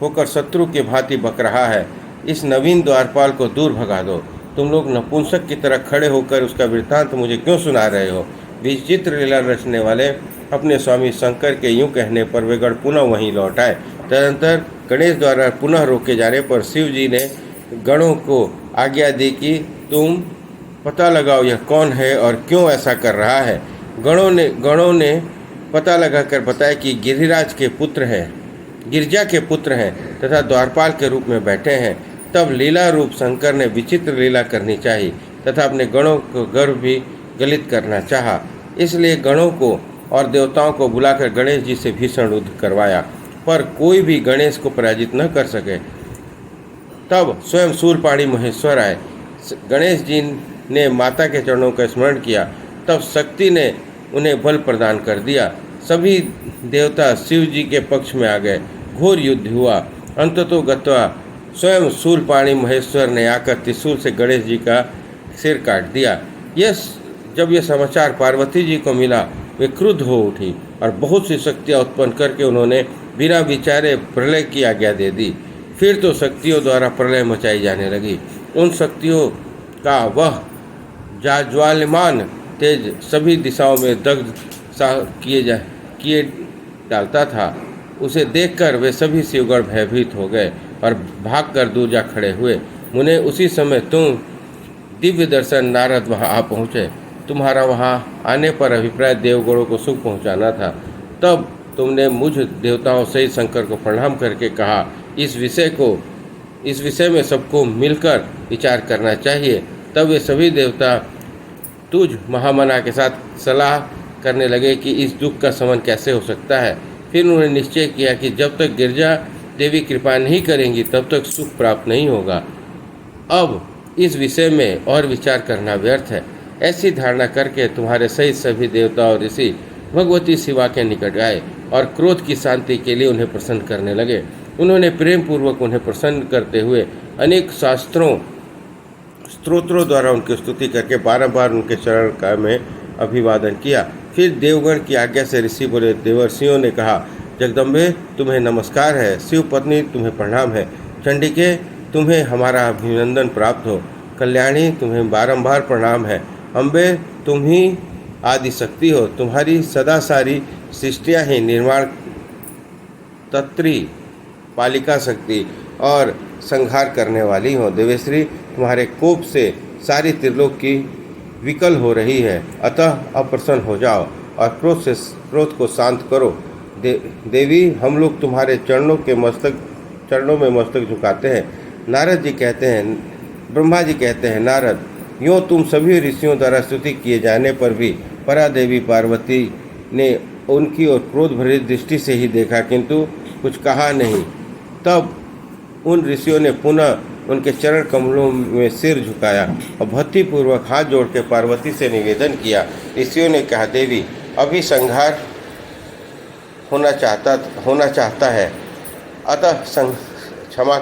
होकर शत्रु के भांति बक रहा है? इस नवीन द्वारपाल को दूर भगा दो। तुम लोग नपुंसक की तरह खड़े होकर उसका वृत्तांत मुझे क्यों सुना रहे हो? विचित्र लीला रचने वाले अपने स्वामी शंकर के यूं कहने पर वे गण पुनः वहीं लौट आए। तदनंतर गणेश द्वारा पुनः रोके जाने पर शिव जी ने गणों को आज्ञा दी कि तुम पता लगाओ यह कौन है और क्यों ऐसा कर रहा है। गणों ने पता लगाकर बताया कि गिरिराज के पुत्र हैं, गिरजा के पुत्र हैं तथा द्वारपाल के रूप में बैठे हैं। तब लीला रूप शंकर ने विचित्र लीला करनी चाहिए तथा अपने गणों को गर्व भी गलित करना चाहा। इसलिए गणों को और देवताओं को बुलाकर गणेश जी से भीषण युद्ध करवाया, पर कोई भी गणेश को पराजित न कर सके। तब स्वयं शूलपाणी महेश्वर आए। गणेश जी ने माता के चरणों का स्मरण किया, तब शक्ति ने उन्हें बल प्रदान कर दिया। सभी देवता शिव जी के पक्ष में आ गए। घोर युद्ध हुआ। अंततो गत्वा स्वयं शूलपाणी महेश्वर ने आकर त्रिशूल से गणेश जी का सिर काट दिया। जब यह समाचार पार्वती जी को मिला, वे क्रुद्ध हो उठी और बहुत सी शक्तियाँ उत्पन्न करके उन्होंने बिना विचारे प्रलय की आज्ञा दे दी। फिर तो शक्तियों द्वारा प्रलय मचाई जाने लगी। उन शक्तियों का वह ज्वालिमान तेज सभी दिशाओं में दग्ध सा किए डालता था। उसे देखकर वे सभी शिवगण भयभीत हो गए और भागकर दूर जा खड़े हुए। मुने उसी समय तुम दिव्य दर्शन नारद वहाँ आ पहुँचे। तुम्हारा वहाँ आने पर अभिप्राय देवगणों को सुख पहुँचाना था। तब तुमने मुझ देवताओं सहित शंकर को प्रणाम करके कहा, इस विषय में सबको मिलकर विचार करना चाहिए। तब वे सभी देवता तुझ महामना के साथ सलाह करने लगे कि इस दुख का शमन कैसे हो सकता है। फिर उन्होंने निश्चय किया कि जब तक गिरजा देवी कृपा नहीं करेंगी तब तक सुख प्राप्त नहीं होगा। अब इस विषय में और विचार करना व्यर्थ है। ऐसी धारणा करके तुम्हारे सहित सभी देवता और ऋषि भगवती शिवा के निकट आए और क्रोध की शांति के लिए उन्हें प्रसन्न करने लगे। उन्होंने प्रेम पूर्वक उन्हें प्रसन्न करते हुए अनेक स्तोत्रों द्वारा उनकी स्तुति करके बारंबार उनके चरण का में अभिवादन किया। फिर देवगण की आज्ञा से ऋषि बोले, देवर्षियों ने कहा, जगदम्बे तुम्हें नमस्कार है, शिव पत्नी तुम्हें प्रणाम है, चंडिके तुम्हें हमारा अभिनंदन प्राप्त हो, कल्याणी तुम्हें बारंबार प्रणाम है, अम्बे तुम ही आदि शक्ति हो, तुम्हारी सदा सारी सृष्टियाँ ही निर्माण तत्री पालिका शक्ति और संहार करने वाली हो। देवेश्वरी तुम्हारे कोप से सारी त्रिलोक की विकल हो रही है, अतः अप्रसन्न हो जाओ और क्रोध को शांत करो। देवी हम लोग तुम्हारे चरणों में मस्तक झुकाते हैं। नारद जी कहते हैं, ब्रह्मा जी कहते हैं, नारद यूँ तुम सभी ऋषियों द्वारा स्तुति किए जाने पर भी परा देवी पार्वती ने उनकी ओर क्रोध भरी दृष्टि से ही देखा, किंतु कुछ कहा नहीं। तब उन ऋषियों ने पुनः उनके चरण कमलों में सिर झुकाया और भक्तिपूर्वक हाथ जोड़ के पार्वती से निवेदन किया। ऋषियों ने कहा, देवी अभी संहार होना चाहता है, अतः क्षमा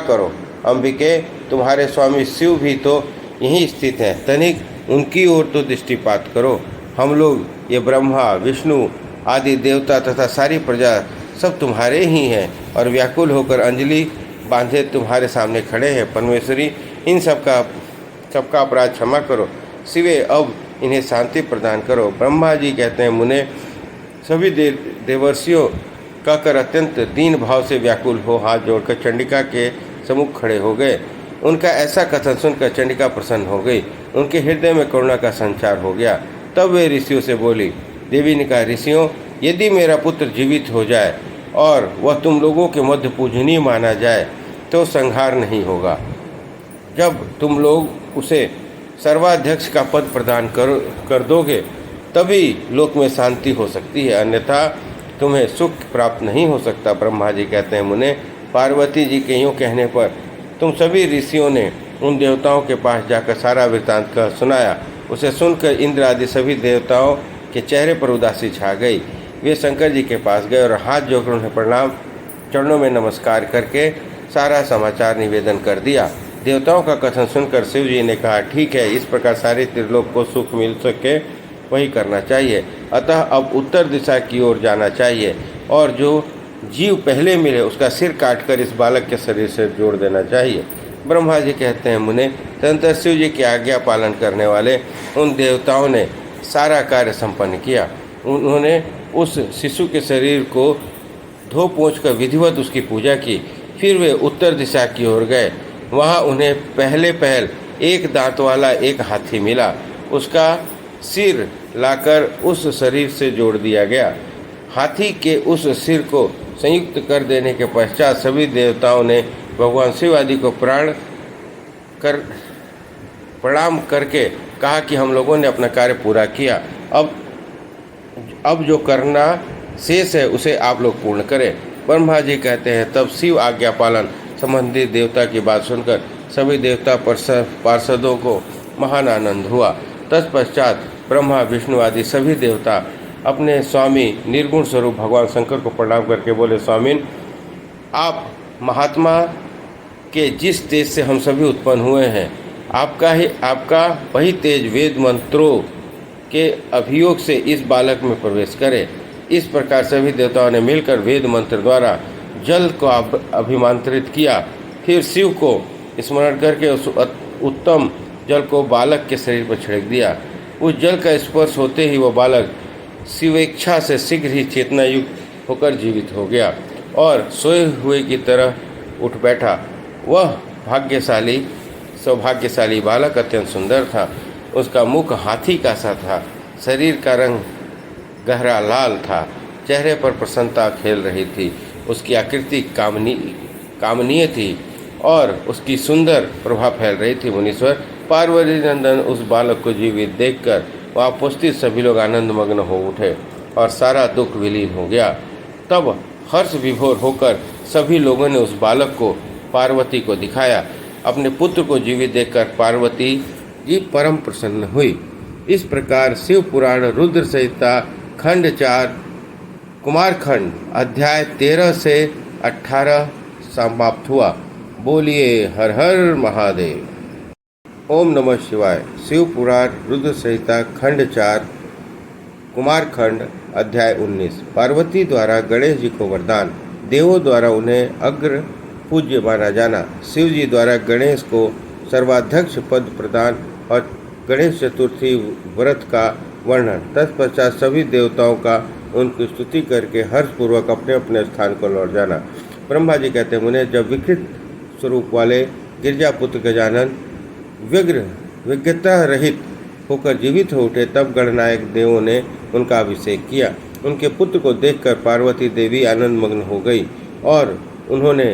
करो। अंबिके तुम्हारे स्वामी शिव भी तो यहीं स्थित हैं, तनिक उनकी ओर तो दृष्टिपात करो। हम लोग ये ब्रह्मा विष्णु आदि देवता तथा सारी प्रजा सब तुम्हारे ही हैं और व्याकुल होकर अंजलि बांधे तुम्हारे सामने खड़े हैं। परमेश्वरी इन सबका अपराध क्षमा करो। शिवे अब इन्हें शांति प्रदान करो। ब्रह्मा जी कहते हैं, मुने सभी देवर्षियों कहकर अत्यंत दीन भाव से व्याकुल हो हाथ जोड़कर चंडिका के सम्मुख खड़े हो गए। उनका ऐसा कथन सुनकर चंडिका प्रसन्न हो गई, उनके हृदय में करुणा का संचार हो गया। तब वे ऋषियों से बोली। देवी ने कहा, ऋषियों यदि मेरा पुत्र जीवित हो जाए और वह तुम लोगों के मध्य पूजनीय माना जाए तो संहार नहीं होगा। जब तुम लोग उसे सर्वाध्यक्ष का पद प्रदान कर दोगे तभी लोक में शांति हो सकती है, अन्यथा तुम्हें सुख प्राप्त नहीं हो सकता। ब्रह्मा जी कहते हैं, मुने पार्वती जी के यूँ कहने पर तुम सभी ऋषियों ने उन देवताओं के पास जाकर सारा वृत्तांत का सुनाया। उसे सुनकर इंद्र आदि सभी देवताओं के चेहरे पर उदासी छा गई। वे शंकर जी के पास गए और हाथ जोड़कर उन्हें प्रणाम चरणों में नमस्कार करके सारा समाचार निवेदन कर दिया। देवताओं का कथन सुनकर शिव जी ने कहा, ठीक है, इस प्रकार सारे त्रिलोक को सुख मिल सके वही करना चाहिए। अतः अब उत्तर दिशा की ओर जाना चाहिए और जो जीव पहले मिले उसका सिर काटकर इस बालक के शरीर से जोड़ देना चाहिए। ब्रह्मा जी कहते हैं, मुने तदंतर शिव जी की आज्ञा पालन करने वाले उन देवताओं ने सारा कार्य संपन्न किया। उन्होंने उस शिशु के शरीर को धो पोंछ कर विधिवत उसकी पूजा की। फिर वे उत्तर दिशा की ओर गए। वहाँ उन्हें पहल एक दांत वाला एक हाथी मिला। उसका सिर लाकर उस शरीर से जोड़ दिया गया। हाथी के उस सिर को संयुक्त कर देने के पश्चात सभी देवताओं ने भगवान शिव आदि को प्रणाम करके कहा कि हम लोगों ने अपना कार्य पूरा किया। अब जो करना शेष है उसे आप लोग पूर्ण करें। ब्रह्मा जी कहते हैं, तब शिव आज्ञा पालन संबंधी देवता की बात सुनकर सभी देवता पार्षदों को महान आनंद हुआ। तत्पश्चात ब्रह्मा विष्णु आदि सभी देवता अपने स्वामी निर्गुण स्वरूप भगवान शंकर को प्रणाम करके बोले, स्वामिन आप महात्मा के जिस तेज से हम सभी उत्पन्न हुए हैं, आपका वही तेज वेद मंत्रों के अभियोग से इस बालक में प्रवेश करे। इस प्रकार सभी देवताओं ने मिलकर वेद मंत्र द्वारा जल को अभिमंत्रित किया। फिर शिव को स्मरण करके उस उत्तम जल को बालक के शरीर पर छिड़क दिया। उस जल का स्पर्श होते ही वह बालक शिवेच्छा से शीघ्र ही चेतना युक्त होकर जीवित हो गया और सोए हुए की तरह उठ बैठा। वह सौभाग्यशाली बालक अत्यंत सुंदर था। उसका मुख हाथी का सा था, शरीर का रंग गहरा लाल था, चेहरे पर प्रसन्नता खेल रही थी। उसकी आकृति कामनीय थी और उसकी सुंदर प्रभा फैल रही थी। मुनीश्वर, पार्वती नंदन उस बालक को जीवित देखकर वहाँ उपस्थित सभी लोग आनंदमग्न हो उठे और सारा दुख विलीन हो गया। तब हर्ष विभोर होकर सभी लोगों ने उस बालक को पार्वती को दिखाया। अपने पुत्र को जीवित देखकर पार्वती जी परम प्रसन्न हुई। इस प्रकार शिव पुराण रुद्र संहिता खंड 4 कुमारखंड अध्याय 13 से 18 समाप्त हुआ। बोलिए हर हर महादेव। ओम नमः शिवाय। शिव पुराण रुद्र संहिता खंड 4 कुमारखंड अध्याय 19। पार्वती द्वारा गणेश जी को वरदान। देवों द्वारा उन्हें अग्र पूज्य माना जाना। शिव जी द्वारा गणेश को सर्वाध्यक्ष पद प्रदान और गणेश चतुर्थी व्रत का वर्णन। तत्पश्चात सभी देवताओं का उनकी स्तुति करके हर्षपूर्वक अपने अपने स्थान को लौट जाना। ब्रह्मा जी कहते हैं, उन्हें जब विकृत स्वरूप वाले गिरजापुत्र गजानन विज्ञता रहित होकर जीवित हो उठे, तब गणनायक देवों ने उनका अभिषेक किया। उनके पुत्र को देखकर पार्वती देवी आनंदमग्न हो गई और उन्होंने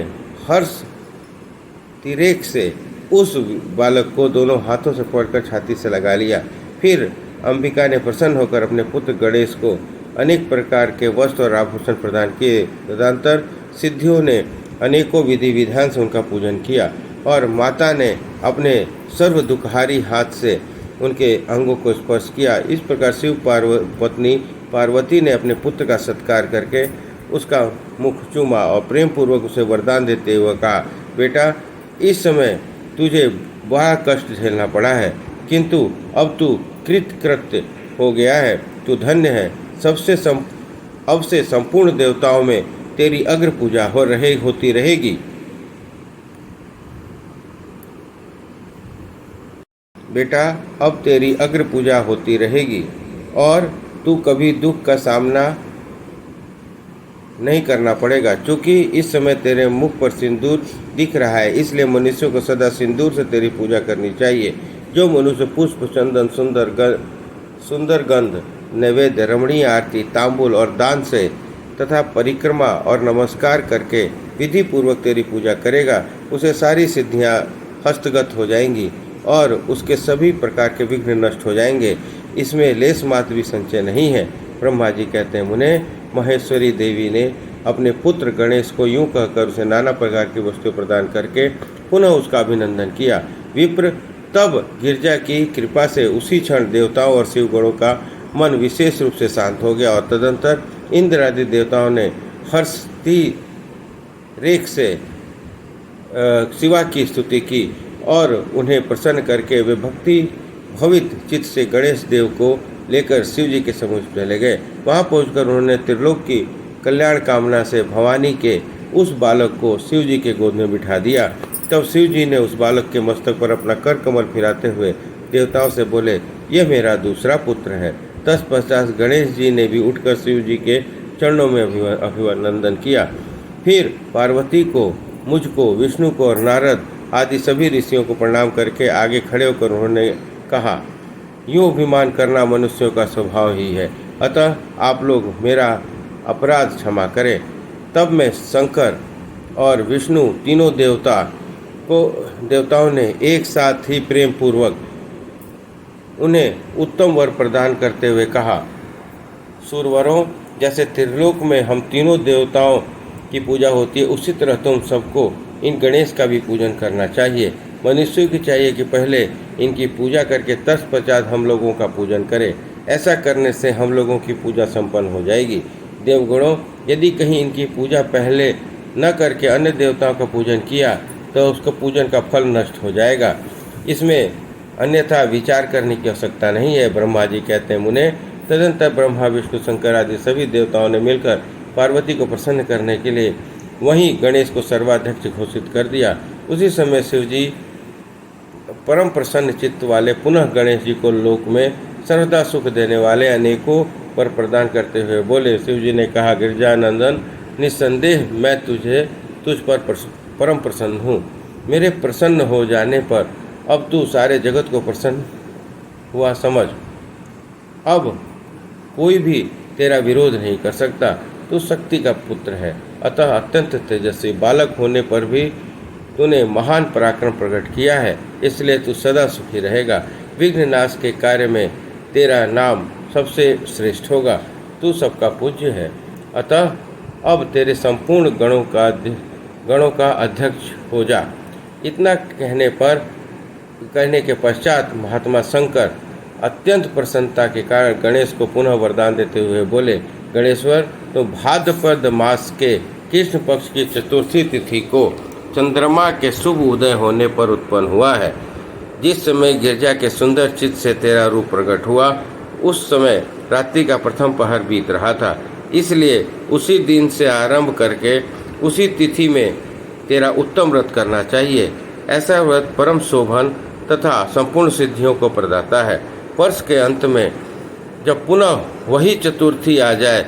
हर्ष तिरेक से उस बालक को दोनों हाथों से पकड़कर छाती से लगा लिया। फिर अंबिका ने प्रसन्न होकर अपने पुत्र गणेश को अनेक प्रकार के वस्त्र और आभूषण प्रदान किए। तदंतर सिद्धियों ने अनेकों विधि विधान से उनका पूजन किया और माता ने अपने सर्व दुखहारी हाथ से उनके अंगों को स्पर्श किया। इस प्रकार शिव पत्नी पार्वती ने अपने पुत्र का सत्कार करके उसका मुख चूमा और प्रेम पूर्वक उसे वरदान देते हुए कहा, बेटा, इस समय तुझे बड़ा कष्ट झेलना पड़ा है, किंतु अब तू कृतकृत्य हो गया है, तू धन्य है। अब से संपूर्ण देवताओं में तेरी अग्र पूजा होती रहेगी। बेटा, अब तेरी अग्र पूजा होती रहेगी और तू कभी दुख का सामना नहीं करना पड़ेगा। चूँकि इस समय तेरे मुख पर सिंदूर दिख रहा है, इसलिए मनुष्यों को सदा सिंदूर से तेरी पूजा करनी चाहिए। जो मनुष्य पुष्प, चंदन, सुंदर गंध, नैवेद्य, रमणीय आरती, तांबूल और दान से तथा परिक्रमा और नमस्कार करके विधि पूर्वक तेरी पूजा करेगा, उसे सारी सिद्धियां हस्तगत हो जाएंगी और उसके सभी प्रकार के विघ्न नष्ट हो जाएंगे। इसमें लेस मात्र भी संचय नहीं है। ब्रह्मा जी कहते हैं, मुने महेश्वरी देवी ने अपने पुत्र गणेश को यूं कहकर उसे नाना प्रकार की वस्तुएं प्रदान करके पुनः उसका अभिनंदन किया। विप्र, तब गिरजा की कृपा से उसी क्षण देवताओं और शिवगणों का मन विशेष रूप से शांत हो गया और तदंतर इंद्र आदि देवताओं ने हर्षती रेख से शिवा की स्तुति की और उन्हें प्रसन्न करके वे भक्ति भवित चित्त से गणेश देव को लेकर शिव जी के समीप चले गए। वहां पहुंचकर उन्होंने त्रिलोक की कल्याण कामना से भवानी के उस बालक को शिव जी के गोद में बिठा दिया। तब शिव जी ने उस बालक के मस्तक पर अपना कर कमल फिराते हुए देवताओं से बोले, यह मेरा दूसरा पुत्र है। तत्पश्चात गणेश जी ने भी उठकर शिव जी के चरणों में अभिनंदन किया। फिर पार्वती को, मुझको, विष्णु को और नारद आदि सभी ऋषियों को प्रणाम करके आगे खड़े होकर उन्होंने कहा, यूँ अभिमान करना मनुष्यों का स्वभाव ही है, अतः आप लोग मेरा अपराध क्षमा करें। तब मैं शंकर और विष्णु तीनों देवताओं ने एक साथ ही प्रेम पूर्वक उन्हें उत्तम वर प्रदान करते हुए कहा, सूरवरों, जैसे त्रिलोक में हम तीनों देवताओं की पूजा होती है, उसी तरह तुम सबको इन गणेश का भी पूजन करना चाहिए। मनुष्यों की चाहिए कि पहले इनकी पूजा करके तत्पश्चात हम लोगों का पूजन करें। ऐसा करने से हम लोगों की पूजा संपन्न हो जाएगी। देवगणों, यदि कहीं इनकी पूजा पहले न करके अन्य देवताओं का पूजन किया तो उसका पूजन का फल नष्ट हो जाएगा। इसमें अन्यथा विचार करने की आवश्यकता नहीं है। ब्रह्मा जी कहते हैं, मुने, तदंतर ब्रह्मा विष्णु शंकर आदि सभी देवताओं ने मिलकर पार्वती को प्रसन्न करने के लिए वहीं गणेश को सर्वाध्यक्ष घोषित कर दिया। उसी समय शिव जी परम प्रसन्न चित्त वाले पुनः गणेश जी को लोक में सर्वदा सुख देने वाले अनेकों पर प्रदान करते हुए बोले। शिव जी ने कहा, गिरिजानंदन, निस्संदेह मैं तुझ पर परम प्रसन्न हूँ। मेरे प्रसन्न हो जाने पर अब तू सारे जगत को प्रसन्न हुआ समझ। अब कोई भी तेरा विरोध नहीं कर सकता। तू शक्ति का पुत्र है, अतः अत्यंत तेजस्वी बालक होने पर भी तूने महान पराक्रम प्रकट किया है, इसलिए तू सदा सुखी रहेगा। विघ्न नाश के कार्य में तेरा नाम सबसे श्रेष्ठ होगा। तू सबका पूज्य है, अतः अब तेरे संपूर्ण गणों का अध्यक्ष हो जा। इतना कहने के पश्चात महात्मा शंकर अत्यंत प्रसन्नता के कारण गणेश को पुनः वरदान देते हुए बोले, गणेश्वर, तो भाद्रपद मास के कृष्ण पक्ष की चतुर्थी तिथि को चंद्रमा के शुभ उदय होने पर उत्पन्न हुआ है। जिस समय गिरजा के सुंदर चित्त से तेरा रूप प्रकट हुआ, उस समय रात्रि का प्रथम पहर बीत रहा था। इसलिए उसी दिन से आरंभ करके उसी तिथि में तेरा उत्तम व्रत करना चाहिए। ऐसा व्रत परम शोभन तथा संपूर्ण सिद्धियों को प्रदाता है। वर्ष के अंत में जब पुनः वही चतुर्थी आ जाए,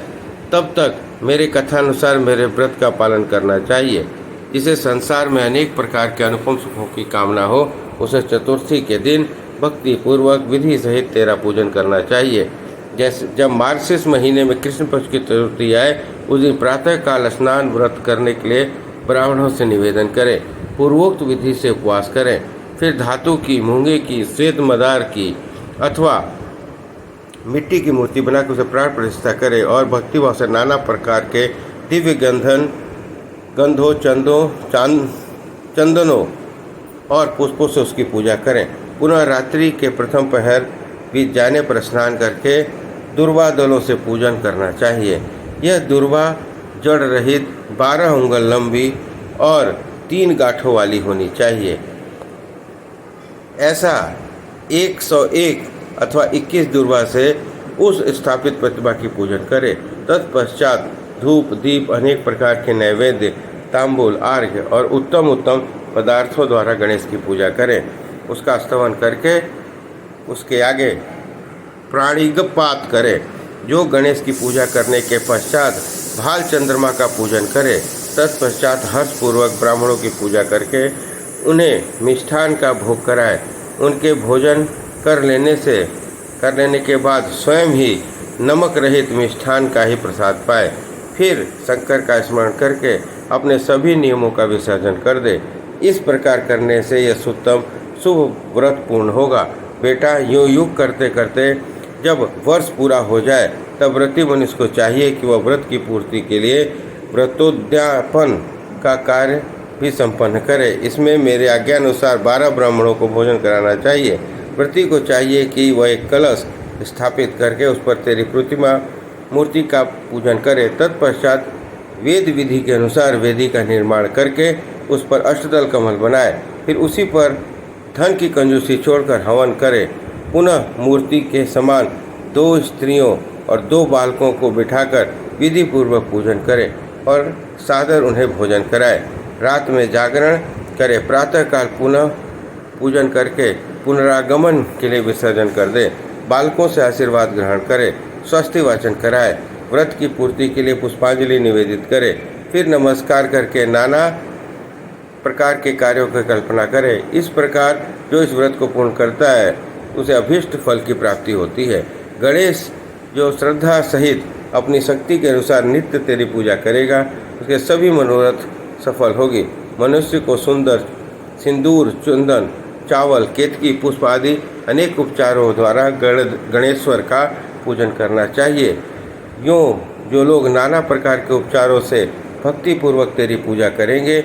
तब तक मेरे कथानुसार मेरे व्रत का पालन करना चाहिए। जिसे संसार में अनेक प्रकार के अनुपम सुखों की कामना हो, उसे चतुर्थी के दिन भक्ति पूर्वक विधि सहित तेरा पूजन करना चाहिए। जैसे जब मार्गशीर्ष महीने में कृष्ण पक्ष की चतुर्थी आए, उस दिन प्रातः काल स्नान व्रत करने के लिए ब्राह्मणों से निवेदन करें, पूर्वोक्त विधि से उपवास करें, फिर धातु की, मूंगे की, श्वेत मदार की अथवा मिट्टी की मूर्ति बनाकर उसे प्राण प्रतिष्ठा करें और भक्तिभाव से नाना प्रकार के दिव्य गंधों, चंदनों और पुष्पों से उसकी पूजा करें। पुनः रात्रि के प्रथम पहर बीत जाने पर स्नान करके दुर्वा दलों से पूजन करना चाहिए। यह दुर्वा जड़ रहित 12 उंगल लंबी और 3 गांठों वाली होनी चाहिए। ऐसा 101 अथवा 21 दुर्वा से उस स्थापित प्रतिमा की पूजन करें। तत्पश्चात धूप, दीप, अनेक प्रकार के नैवेद्य, तांबूल, अर्घ्य और उत्तम पदार्थों द्वारा गणेश की पूजा करें। उसका स्तवन करके उसके आगे प्राणिगपात करें। जो गणेश की पूजा करने के पश्चात भाल चंद्रमा का पूजन करे, तत्पश्चात हर्षपूर्वक ब्राह्मणों की पूजा करके उन्हें मिष्ठान का भोग कराए। उनके भोजन कर लेने के बाद स्वयं ही नमक रहित मिष्ठान का ही प्रसाद पाए। फिर शंकर का स्मरण करके अपने सभी नियमों का विसर्जन कर दे। इस प्रकार करने से यह सुत्तम शुभ व्रत पूर्ण होगा। बेटा, यूँ युग करते करते जब वर्ष पूरा हो जाए, तब व्रती मनुष्य को चाहिए कि वह व्रत की पूर्ति के लिए व्रतोद्यापन का कार्य भी संपन्न करे। इसमें मेरे आज्ञा अनुसार 12 ब्राह्मणों को भोजन कराना चाहिए। व्रती को चाहिए कि वह एक कलश स्थापित करके उस पर तेरी प्रतिमा मूर्ति का पूजन करे। तत्पश्चात वेद विधि के अनुसार वेदी का निर्माण करके उस पर अष्टदल कमल बनाए। फिर उसी पर धन की कंजूसी छोड़कर हवन करे। पुनः मूर्ति के समान 2 स्त्रियों और 2 बालकों को बिठाकर विधि पूर्वक पूजन करे और सादर उन्हें भोजन कराए। रात में जागरण करे। प्रातःकाल पुनः पूजन करके पुनरागमन के लिए विसर्जन कर दे। बालकों से आशीर्वाद ग्रहण करे। स्वस्ति वाचन कराए। व्रत की पूर्ति के लिए पुष्पांजलि निवेदित करे। फिर नमस्कार करके नाना प्रकार के कार्यों की कल्पना करे। इस प्रकार जो इस व्रत को पूर्ण करता है, उसे अभीष्ट फल की प्राप्ति होती है। गणेश जो श्रद्धा सहित अपनी शक्ति के अनुसार नित्य तेरी पूजा करेगा, उसके सभी मनोरथ सफल होगी। मनुष्य को सुंदर सिंदूर, चंदन, चावल, केतकी, पुष्प आदि अनेक उपचारों द्वारा गणेश्वर का पूजन करना चाहिए। यूँ जो लोग नाना प्रकार के उपचारों से भक्तिपूर्वक तेरी पूजा करेंगे,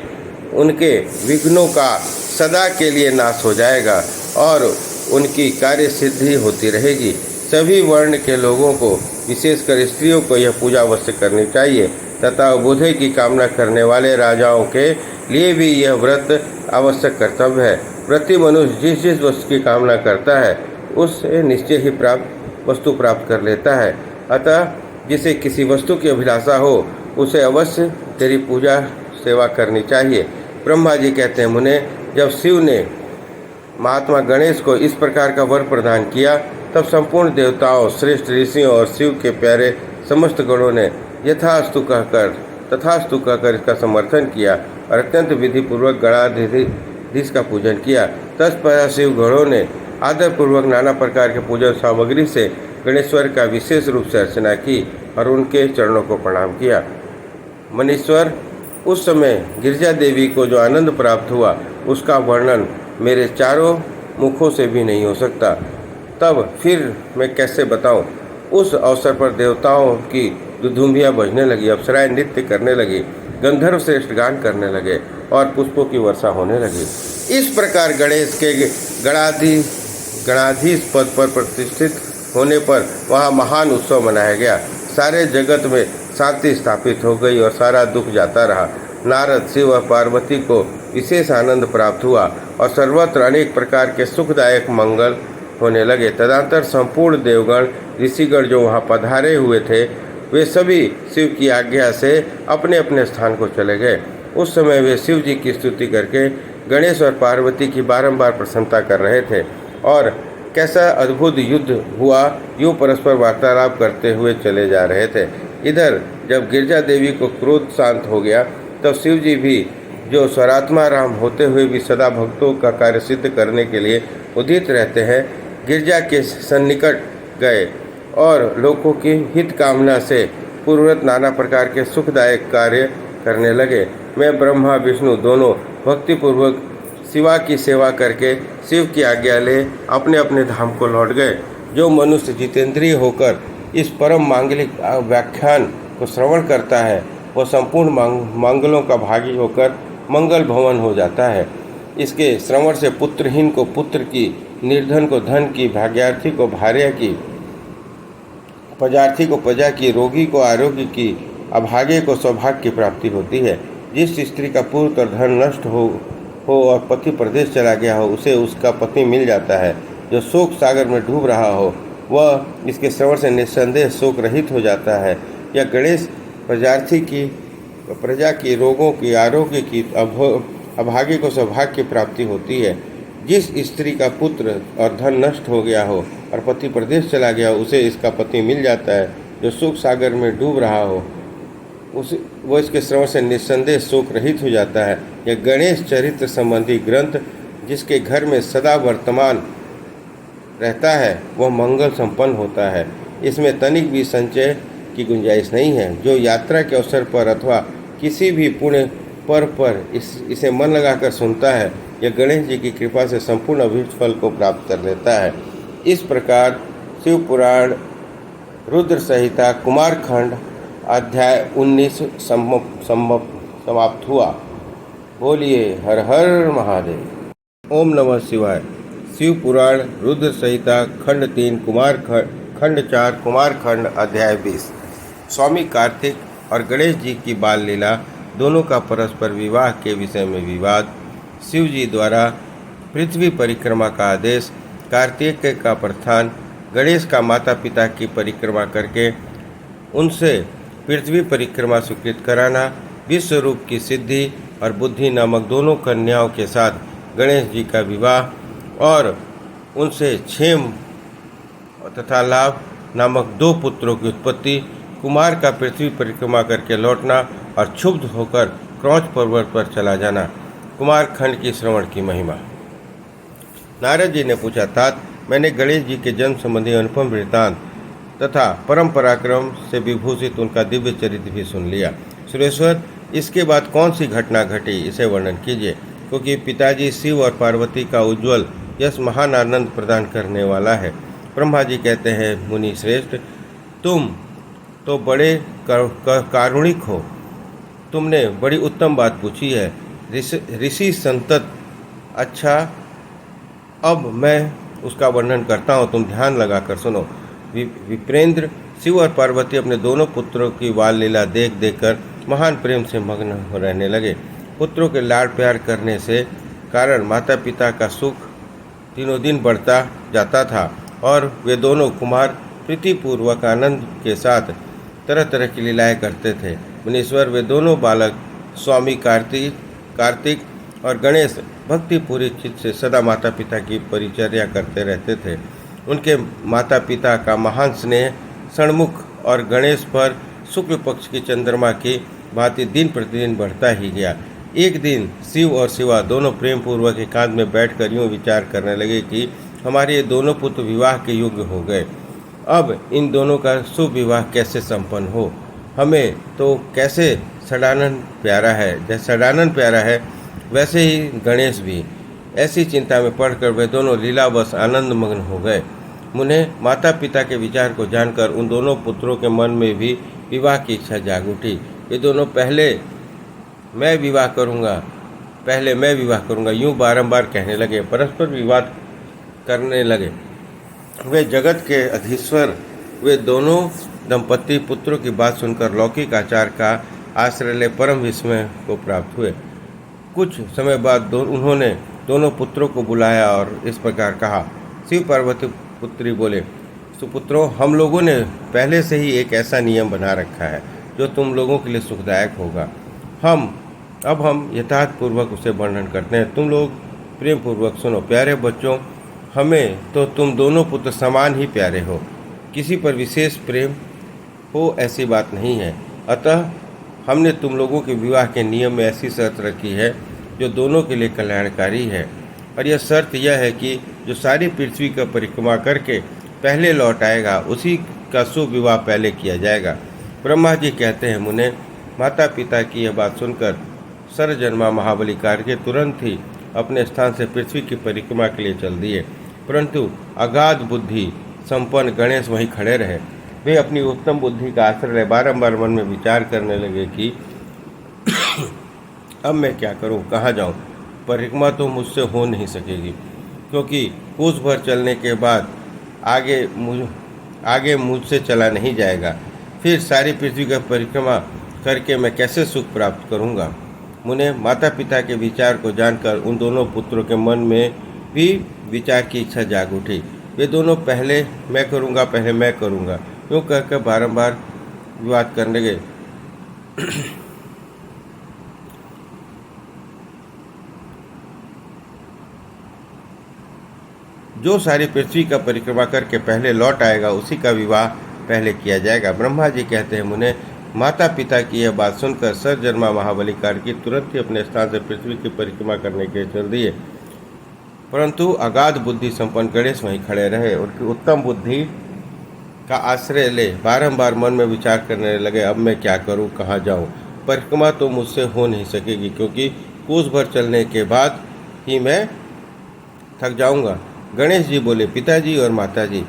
उनके विघ्नों का सदा के लिए नाश हो जाएगा और उनकी कार्य सिद्धि होती रहेगी। सभी वर्ण के लोगों को, विशेषकर स्त्रियों को यह पूजा अवश्य करनी चाहिए तथा बुद्धि की कामना करने वाले राजाओं के लिए भी यह व्रत आवश्यक कर्तव्य है। प्रति मनुष्य जिस जिस वस्तु की कामना करता है उससे निश्चय ही वस्तु प्राप्त कर लेता है। अतः जिसे किसी वस्तु की अभिलाषा हो उसे अवश्य तेरी पूजा सेवा करनी चाहिए। ब्रह्मा जी कहते हैं, मुने, जब शिव ने महात्मा गणेश को इस प्रकार का वर प्रदान किया तब संपूर्ण देवताओं, श्रेष्ठ ऋषियों और शिव के प्यारे समस्त गणों ने तथास्तु कहकर इसका समर्थन किया और अत्यंत विधि पूर्वक गणाधीश का पूजन किया। तत्पश्चात शिव गणों ने आदर पूर्वक नाना प्रकार के पूजन सामग्री से गणेश्वर का विशेष रूप से अर्चना की और उनके चरणों को प्रणाम किया। मनीश्वर, उस समय गिरिजा देवी को जो आनंद प्राप्त हुआ उसका वर्णन मेरे चारों मुखों से भी नहीं हो सकता। तब फिर मैं कैसे बताऊं? उस अवसर पर देवताओं की दुधुम्बियाँ बजने लगी, अप्सराएं नृत्य करने लगी, गंधर्व श्रेष्ठ गान करने लगे और पुष्पों की वर्षा होने लगी। इस प्रकार गणेश के गणाधीश पद पर प्रतिष्ठित होने पर वहाँ महान उत्सव मनाया गया। सारे जगत में शांति स्थापित हो गई और सारा दुख जाता रहा। नारद, शिव और पार्वती को विशेष आनंद प्राप्त हुआ और सर्वत्र अनेक प्रकार के सुखदायक मंगल होने लगे। तदंतर संपूर्ण देवगण, ऋषिगण जो वहाँ पधारे हुए थे वे सभी शिव की आज्ञा से अपने अपने स्थान को चले गए। उस समय वे शिव जी की स्तुति करके गणेश और पार्वती की बारंबार प्रशंसा कर रहे थे और कैसा अद्भुत युद्ध हुआ यूँ परस्पर वार्तालाप करते हुए चले जा रहे थे। इधर जब गिरिजा देवी को क्रोध शांत हो गया तब शिव जी भी, जो स्वरात्मा राम होते हुए भी सदा भक्तों का कार्य सिद्ध करने के लिए उदित रहते हैं, गिरिजा के सन्निकट गए और लोगों की हित कामना से पूर्ववत नाना प्रकार के सुखदायक कार्य करने लगे। मैं, ब्रह्मा, विष्णु दोनों भक्तिपूर्वक शिवा की सेवा करके शिव की आज्ञा ले अपने अपने धाम को लौट गए। जो मनुष्य जितेंद्रिय होकर इस परम मांगलिक व्याख्यान को श्रवण करता है वह संपूर्ण मंगलों का भागी होकर मंगल भवन हो जाता है। इसके श्रवण से पुत्रहीन को पुत्र की, निर्धन को धन की, भाग्यार्थी को भार्या की, प्रजार्थी को प्रजा की, रोगी को आरोग्य की, अभागे को सौभाग्य की प्राप्ति होती है। जिस स्त्री का पुत्र और धन नष्ट हो और पति प्रदेश चला गया हो उसे उसका पति मिल जाता है। जो शोक सागर में डूब रहा हो वह इसके श्रवण से निस्संदेह शोक रहित हो जाता है। यह गणेश प्रजार्थी की, प्रजा की, रोगों की, आरोग्य की, अभागे को सौभाग्य की प्राप्ति होती है। जिस स्त्री का पुत्र और धन नष्ट हो गया हो और पति प्रदेश चला गया हो उसे इसका पति मिल जाता है। जो शोक सागर में डूब रहा हो वो इसके श्रवण से निस्संदेह शोक रहित हो जाता है। यह गणेश चरित्र संबंधी ग्रंथ जिसके घर में सदा वर्तमान रहता है वह मंगल संपन्न होता है। इसमें तनिक भी संचय की गुंजाइश नहीं है। जो यात्रा के अवसर पर अथवा किसी भी पुण्य पर्व पर इसे मन लगाकर सुनता है यह गणेश जी की कृपा से संपूर्ण अभीष्ट फल को प्राप्त कर लेता है। इस प्रकार शिव पुराण रुद्र संहिता कुमारखंड अध्याय 19 समाप्त हुआ। बोलिए हर हर महादेव। ओम नमः शिवाय। शिव पुराण रुद्र संहिता खंड 3 खंड 4 कुमारखंड अध्याय 20। स्वामी कार्तिक और गणेश जी की बाल लीला दोनों का परस्पर विवाह के विषय में विवाद, शिव जी द्वारा पृथ्वी परिक्रमा का आदेश, कार्तिकेय का प्रस्थान, गणेश का माता पिता की परिक्रमा करके उनसे पृथ्वी परिक्रमा स्वीकृत कराना, विश्व रूप की सिद्धि और बुद्धि नामक दोनों कन्याओं के साथ गणेश जी का विवाह और उनसे क्षेम तथा लाभ नामक 2 पुत्रों की उत्पत्ति, कुमार का पृथ्वी परिक्रमा करके लौटना और क्षुब्ध होकर क्रौंच पर्वत पर चला जाना। कुमार खंड की श्रवण की महिमा। नारद जी ने पूछा, तात, मैंने गणेश जी के जन्म संबंधी अनुपम वृत्तांत तथा परम पराक्रम से विभूषित उनका दिव्य चरित्र भी सुन लिया। सुरेश्वर, इसके बाद कौन सी घटना घटी इसे वर्णन कीजिए, क्योंकि पिताजी शिव और पार्वती का उज्ज्वल यश महान आनंद प्रदान करने वाला है। ब्रह्मा जी कहते हैं, मुनि श्रेष्ठ, तुम तो बड़े कारुणिक हो, तुमने बड़ी उत्तम बात पूछी है। ऋषि संतत। अच्छा, अब मैं उसका वर्णन करता हूँ, तुम ध्यान लगाकर सुनो। विप्रेंद्र, शिव और पार्वती अपने दोनों पुत्रों की बाल लीला देख देखकर महान प्रेम से मग्न रहने लगे। पुत्रों के लाड़ प्यार करने से कारण माता पिता का सुख दिनों दिन बढ़ता जाता था और वे दोनों कुमार प्रीतिपूर्वक आनंद के साथ तरह तरह की लीलाएं करते थे। मुनीश्वर वे दोनों बालक स्वामी कार्तिक और गणेश भक्ति पूरी चित्त से सदा माता पिता की परिचर्या करते रहते थे। उनके माता पिता का महान स्नेह षणमुख और गणेश पर शुक्ल पक्ष की चंद्रमा की भांति दिन प्रतिदिन बढ़ता ही गया। एक दिन शिव और शिवा दोनों प्रेम पूर्वक एकांत में बैठकर यूं विचार करने लगे कि हमारे ये दोनों पुत्र विवाह के योग्य हो गए। अब इन दोनों का शुभ विवाह कैसे संपन्न हो। हमें तो कैसे षडानन प्यारा है, जैसे षडानन प्यारा है वैसे ही गणेश भी। ऐसी चिंता में पड़कर वे दोनों लीलावश आनंद मग्न हो गए। मुने माता पिता के विचार को जानकर उन दोनों पुत्रों के मन में भी विवाह की इच्छा जाग उठी। वे दोनों पहले मैं विवाह करूंगा यूं बारंबार कहने लगे, परस्पर विवाद करने लगे। वे जगत के अधीश्वर वे दोनों दंपति पुत्रों की बात सुनकर लौकिक आचार का आश्रय ले परम विस्मय को प्राप्त हुए। कुछ समय बाद उन्होंने दोनों पुत्रों को बुलाया और इस प्रकार कहा। शिव पार्वती पुत्री बोले, सुपुत्रों, हम लोगों ने पहले से ही एक ऐसा नियम बना रखा है जो तुम लोगों के लिए सुखदायक होगा। अब हम यथार्थपूर्वक उसे वर्णन करते हैं। तुम लोग प्रेम पूर्वक सुनो। प्यारे बच्चों, हमें तो तुम दोनों पुत्र समान ही प्यारे हो। किसी पर विशेष प्रेम हो ऐसी बात नहीं है। अतः हमने तुम लोगों के विवाह के नियम में ऐसी शर्त रखी है जो दोनों के लिए कल्याणकारी है। और यह शर्त यह है कि जो सारी पृथ्वी का परिक्रमा करके पहले लौट आएगा उसी का शुभ विवाह पहले किया जाएगा। ब्रह्मा जी कहते हैं, मुने, माता पिता की यह बात सुनकर सरजन्मा महाबली कार्तिकेय तुरंत ही अपने स्थान से पृथ्वी की परिक्रमा के लिए चल दिए, परंतु अगाध बुद्धि संपन्न गणेश वहीं खड़े रहे। वे अपनी उत्तम बुद्धि का आश्रय बारंबार मन में विचार करने लगे कि अब मैं क्या करूं, कहाँ जाऊं। परिक्रमा तो मुझसे हो नहीं सकेगी, क्योंकि कोस भर चलने के बाद आगे मुझसे चला नहीं जाएगा। फिर सारी पृथ्वी का परिक्रमा करके मैं कैसे सुख प्राप्त करूंगा। मुने, माता पिता के विचार को जानकर उन दोनों पुत्रों के मन में भी विचार की इच्छा जाग उठी। वे दोनों पहले मैं करूंगा यूँ कहकर बारंबार विवाद करने लगे। जो सारी पृथ्वी का परिक्रमा करके पहले लौट आएगा उसी का विवाह पहले किया जाएगा। ब्रह्मा जी कहते हैं, मुने, माता पिता की यह बात सुनकर सरजन्मा महाबली कार्तिकेय तुरंत ही अपने स्थान से पृथ्वी की परिक्रमा करने के लिए चल दिए, परंतु अगाध बुद्धि संपन्न गणेश वहीं खड़े रहे। उनकी उत्तम बुद्धि का आश्रय ले बारंबार मन में विचार करने लगे, अब मैं क्या करूं, कहाँ जाऊं। परिक्रमा तो मुझसे हो नहीं सकेगी, क्योंकि कोस भर चलने के बाद ही मैं थक जाऊंगा। गणेश जी बोले, पिताजी और माताजी,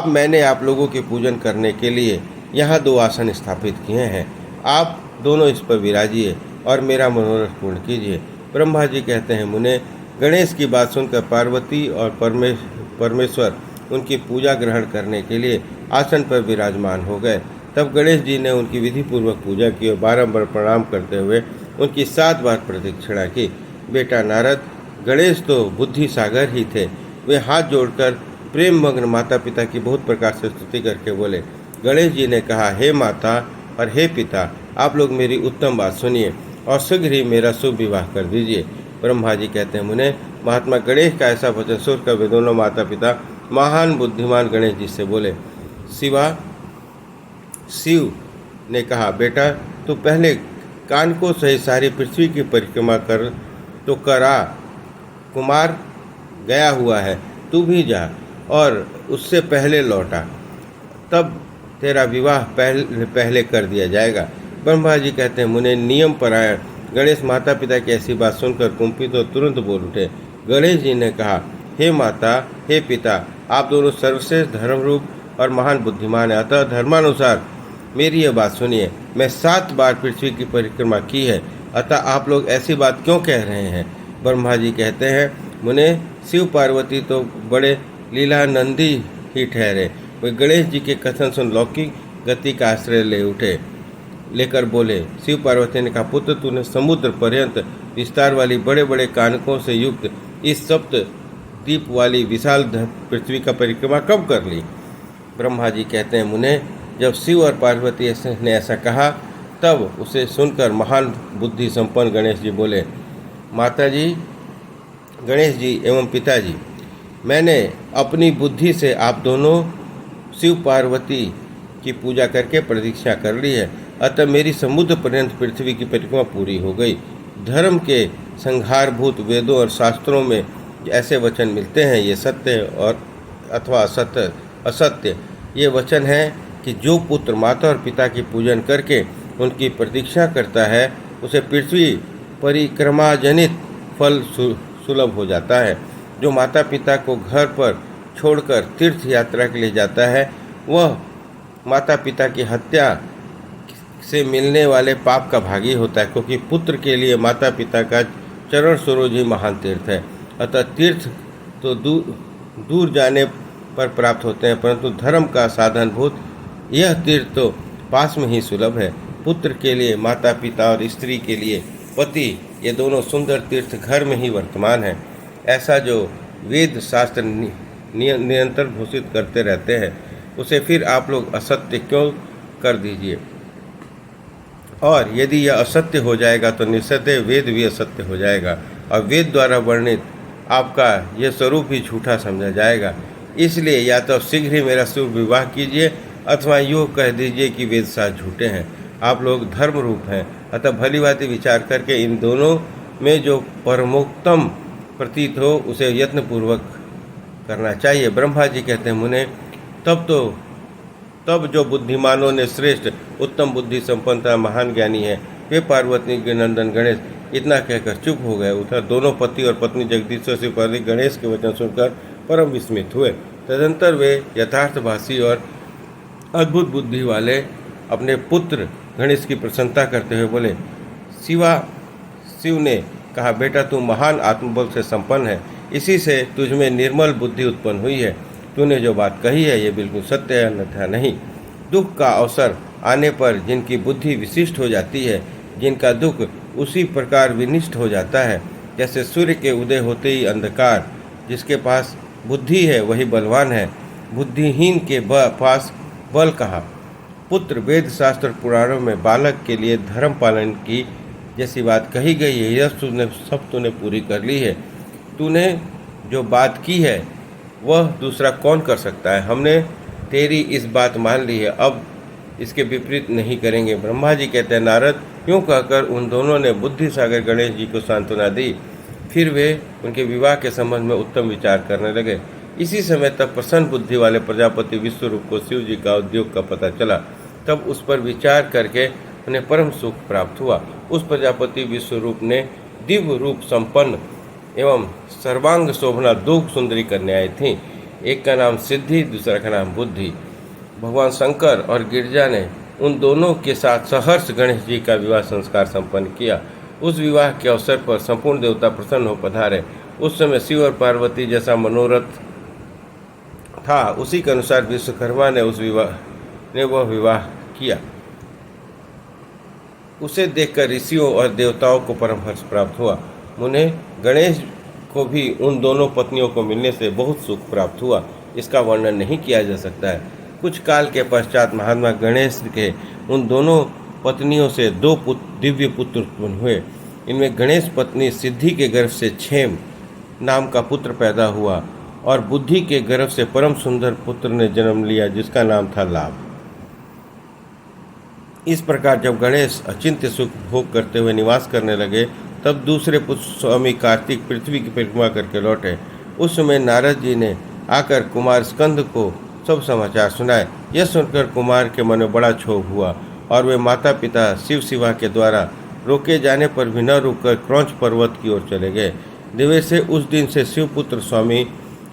मैंने आप लोगों के पूजन करने के लिए यहाँ 2 आसन स्थापित किए हैं। आप दोनों इस पर विराजिए और मेरा मनोरथ पूर्ण कीजिए। ब्रह्मा जी कहते हैं, मुने, गणेश की बात सुनकर पार्वती और परमेश्वर उनकी पूजा ग्रहण करने के लिए आसन पर विराजमान हो गए। तब गणेश जी ने उनकी विधिपूर्वक पूजा की और बारंबार प्रणाम करते हुए उनकी 7 बार प्रदक्षिणा की। बेटा नारद, गणेश तो बुद्धि सागर ही थे। वे हाथ जोड़कर प्रेम मग्न माता पिता की बहुत प्रकार से स्तुति करके बोले। गणेश जी ने कहा, हे माता और हे पिता, आप लोग मेरी उत्तम बात सुनिए और शीघ्र ही मेरा शुभ विवाह कर दीजिए। ब्रह्मा जी कहते हैं, मुने, महात्मा गणेश का ऐसा वचन सुनकर वे दोनों माता पिता महान बुद्धिमान गणेश जी से बोले। शिव ने कहा, बेटा तू पहले कानकों सहित सारी पृथ्वी की परिक्रमा कर तो करा। कुमार गया हुआ है, तू भी जा और उससे पहले लौटा, तब तेरा विवाह पहले कर दिया जाएगा। ब्रह्मा जी कहते हैं, मुने, नियम परायण गणेश माता पिता की ऐसी बात सुनकर कुंपित तो तुरंत बोल उठे। गणेश जी ने कहा, हे माता, हे पिता, आप दोनों सर्वश्रेष्ठ धर्मरूप और महान बुद्धिमान है, अतः धर्मानुसार मेरी यह बात सुनिए। मैं 7 बार पृथ्वी की परिक्रमा की है, अतः आप लोग ऐसी बात क्यों कह रहे हैं। ब्रह्मा जी कहते हैं, मुने, शिव पार्वती तो बड़े लीलानंदी ही ठहरे। वे गणेश जी के कथन सुन लौकिक गति का आश्रय ले उठे। लेकर बोले। शिव पार्वती ने कहा, पुत्र तूने समुद्र पर्यंत विस्तार वाली बड़े बड़े कानकों से युक्त इस सप्त दीप वाली विशाल पृथ्वी का परिक्रमा कब कर ली? ब्रह्मा जी कहते हैं, मुने, जब शिव और पार्वती ने ऐसा कहा तब उसे सुनकर महान बुद्धि संपन्न गणेश जी बोले, माता जी, गणेश जी एवं पिताजी, मैंने अपनी बुद्धि से आप दोनों शिव पार्वती की पूजा करके प्रतीक्षा कर ली है, अतः मेरी समुद्र पर्यंत पृथ्वी की परिक्रमा पूरी हो गई। धर्म के संहारभूत वेदों और शास्त्रों में ऐसे वचन मिलते हैं, ये सत्य और अथवा असत्य ये वचन है कि जो पुत्र माता और पिता की पूजन करके उनकी प्रतीक्षा करता है उसे पृथ्वी परिक्रमा जनित फल सुलभ हो जाता है। जो माता पिता को घर पर छोड़कर तीर्थ यात्रा के लिए जाता है वह माता पिता की हत्या से मिलने वाले पाप का भागी होता है, क्योंकि पुत्र के लिए माता पिता का चरण सरोज ही महान तीर्थ है। अतः तीर्थ तो दूर जाने पर प्राप्त होते हैं, परंतु धर्म का साधनभूत यह तीर्थ तो पास में ही सुलभ है। पुत्र के लिए माता पिता और स्त्री के लिए पति, ये दोनों सुंदर तीर्थ घर में ही वर्तमान है। ऐसा जो वेद शास्त्र निरंतर घोषित करते रहते हैं उसे फिर आप लोग असत्य क्यों कर दीजिए? और यदि यह असत्य हो जाएगा तो निश्चय वेद भी असत्य हो जाएगा और वेद द्वारा वर्णित आपका यह स्वरूप भी झूठा समझा जाएगा। इसलिए या तो शीघ्र ही मेरा शुभ विवाह कीजिए अथवा यूँ कह दीजिए कि वेद शास्त्र झूठे हैं। आप लोग धर्म रूप हैं, अतः भली भांति विचार करके इन दोनों में जो परमोत्तम प्रतीत हो उसे यत्नपूर्वक करना चाहिए। ब्रह्मा जी कहते हैं, मुने, तब जो बुद्धिमानों ने श्रेष्ठ उत्तम बुद्धि संपन्नता महान ज्ञानी है वे पार्वती के नंदन गणेश इतना कहकर चुप हो गए। उधर दोनों पति और पत्नी जगदीश्वर शिव पार्वती गणेश के वचन सुनकर परम विस्मित हुए। तदंतर वे यथार्थभाषी और अद्भुत बुद्धि वाले अपने पुत्र गणेश की प्रशंसा करते हुए बोले, शिव ने कहा, बेटा तू महान आत्मबल से संपन्न है, इसी से तुझमें निर्मल बुद्धि उत्पन्न हुई है। तूने जो बात कही है ये बिल्कुल सत्य है, अन्यथा नहीं। दुख का अवसर आने पर जिनकी बुद्धि विशिष्ट हो जाती है, जिनका दुख उसी प्रकार विनिष्ट हो जाता है जैसे सूर्य के उदय होते ही अंधकार, जिसके पास बुद्धि है वही बलवान है, बुद्धिहीन के पास बल कहा। पुत्र, वेद शास्त्र पुराणों में बालक के लिए धर्म पालन की जैसी बात कही गई है यह तूने पूरी कर ली है। तूने जो बात की है वह दूसरा कौन कर सकता है? हमने तेरी इस बात मान ली है, अब इसके विपरीत नहीं करेंगे। ब्रह्मा जी कहते हैं, नारद, यूँ कहकर उन दोनों ने बुद्धि सागर गणेश जी को सांत्वना दी। फिर वे उनके विवाह के संबंध में उत्तम विचार करने लगे। इसी समय तब प्रसन्न बुद्धि वाले प्रजापति विश्वरूप को शिव जी का उद्योग का पता चला। तब उस पर विचार करके उन्हें परम सुख प्राप्त हुआ। उस प्रजापति विश्वरूप ने दिव्य रूप संपन्न एवं सर्वांग शोभना दो सुंदरी कन्याएं थीं। एक का नाम सिद्धि, दूसरा का नाम बुद्धि। भगवान शंकर और गिरजा ने उन दोनों के साथ सहर्ष गणेश जी का विवाह संस्कार संपन्न किया। उस विवाह के अवसर पर संपूर्ण देवता प्रसन्न हो पधारे। उस समय शिव और पार्वती जैसा मनोरथ था उसी के अनुसार विश्वकर्मा ने वह विवाह किया। उसे देखकर ऋषियों और देवताओं को परम हर्ष प्राप्त हुआ। मुने, गणेश को भी उन दोनों पत्नियों को मिलने से बहुत सुख प्राप्त हुआ, इसका वर्णन नहीं किया जा सकता है। कुछ काल के पश्चात महात्मा गणेश के उन दोनों पत्नियों से दो दिव्य पुत्र उत्पन्न हुए। इनमें गणेश पत्नी सिद्धि के गर्भ से क्षेम नाम का पुत्र पैदा हुआ और बुद्धि के गर्भ से परम सुंदर पुत्र ने जन्म लिया जिसका नाम था लाभ। इस प्रकार जब गणेश अचिंत्य सुख भोग करते हुए निवास करने लगे तब दूसरे पुत्र स्वामी कार्तिक पृथ्वी की परिक्रमा करके लौटे। उस समय नारद जी ने आकर कुमार स्कंद को सब समाचार सुनाए। यह सुनकर कुमार के मन में बड़ा क्षोभ हुआ और वे माता पिता शिव शिवा के द्वारा रोके जाने पर भी न रुककर क्रौंच पर्वत की ओर चले गए। दिव्य से उस दिन से शिवपुत्र स्वामी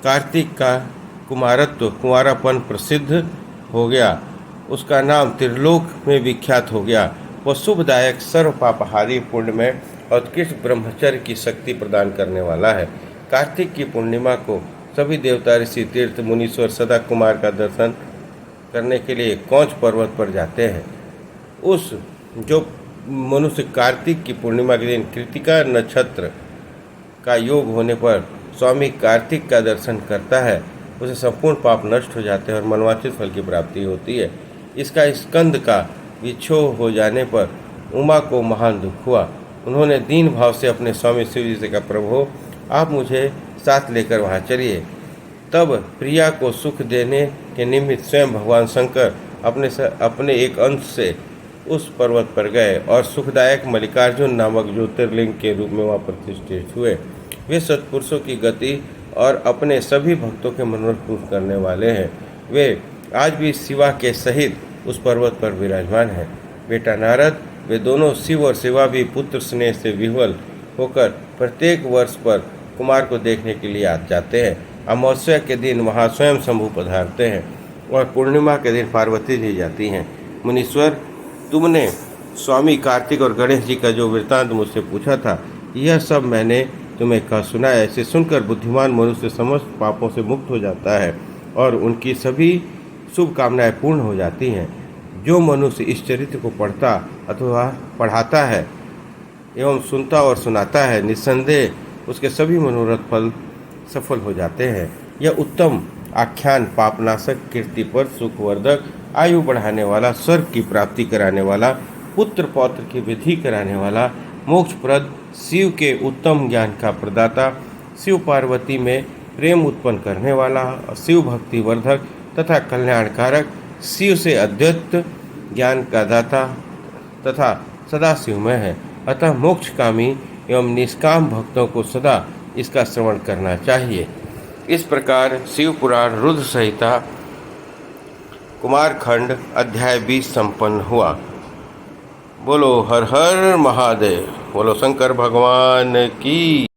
कार्तिक का कुंवारापन प्रसिद्ध हो गया। उसका नाम त्रिलोक में विख्यात हो गया। वह शुभदायक, सर्व पापहारी, पुण्यमय और उत्कृष्ट ब्रह्मचर्य की शक्ति प्रदान करने वाला है। कार्तिक की पूर्णिमा को सभी देवता, ऋषि, तीर्थ, मुनीश्वर सदा कुमार का दर्शन करने के लिए कौंच पर्वत पर जाते हैं। उस जो मनुष्य कार्तिक की पूर्णिमा के दिन कृतिका नक्षत्र का योग होने पर स्वामी कार्तिक का दर्शन करता है, उसे संपूर्ण पाप नष्ट हो जाते हैं और मनवांछित फल की प्राप्ति होती है। इसका स्कंद का विक्षोभ हो जाने पर उमा को महान दुख हुआ। उन्होंने दीन भाव से अपने स्वामी शिव जी से कहा, प्रभु आप मुझे साथ लेकर वहाँ चलिए। तब प्रिया को सुख देने के निमित्त स्वयं भगवान शंकर अपने एक अंश से उस पर्वत पर गए और सुखदायक मल्लिकार्जुन नामक ज्योतिर्लिंग के रूप में वहाँ प्रतिष्ठित हुए। वे सत्पुरुषों की गति और अपने सभी भक्तों के मनोरथ पूर्ण करने वाले हैं। वे आज भी शिवा के सहित उस पर्वत पर विराजमान हैं। बेटा नारद, वे दोनों शिव और शिवा भी पुत्र स्नेह से विह्वल होकर प्रत्येक वर्ष पर कुमार को देखने के लिए आ जाते हैं। अमावस्या के दिन वहाँ स्वयं शंभु पधारते हैं और पूर्णिमा के दिन पार्वती जी जाती हैं। मुनीश्वर, तुमने स्वामी कार्तिक और गणेश जी का जो वृत्तांत मुझसे पूछा था, यह सब मैंने तुम्हें कहा सुना है। ऐसे सुनकर बुद्धिमान मनुष्य समस्त पापों से मुक्त हो जाता है और उनकी सभी शुभ कामनाएं पूर्ण हो जाती हैं। जो मनुष्य इस चरित्र को पढ़ता अथवा पढ़ाता है एवं सुनता और सुनाता है, निस्संदेह उसके सभी मनोरथ फल सफल हो जाते हैं। यह उत्तम आख्यान पापनाशक, कीर्तिपर, सुखवर्धक, आयु बढ़ाने वाला, स्वर्ग की प्राप्ति कराने वाला, पुत्र पौत्र की विधि कराने वाला, मोक्षप्रद, शिव के उत्तम ज्ञान का प्रदाता, शिव पार्वती में प्रेम उत्पन्न करने वाला, शिव भक्ति वर्धक तथा कल्याणकारक, शिव से अद्वैत ज्ञान का दाता तथा सदा शिवमय है। अतः मोक्षकामी एवं निष्काम भक्तों को सदा इसका श्रवण करना चाहिए। इस प्रकार शिव पुराण रुद्र संहिता कुमारखंड अध्याय 20 संपन्न हुआ। बोलो हर हर महादेव, बोलो शंकर भगवान की।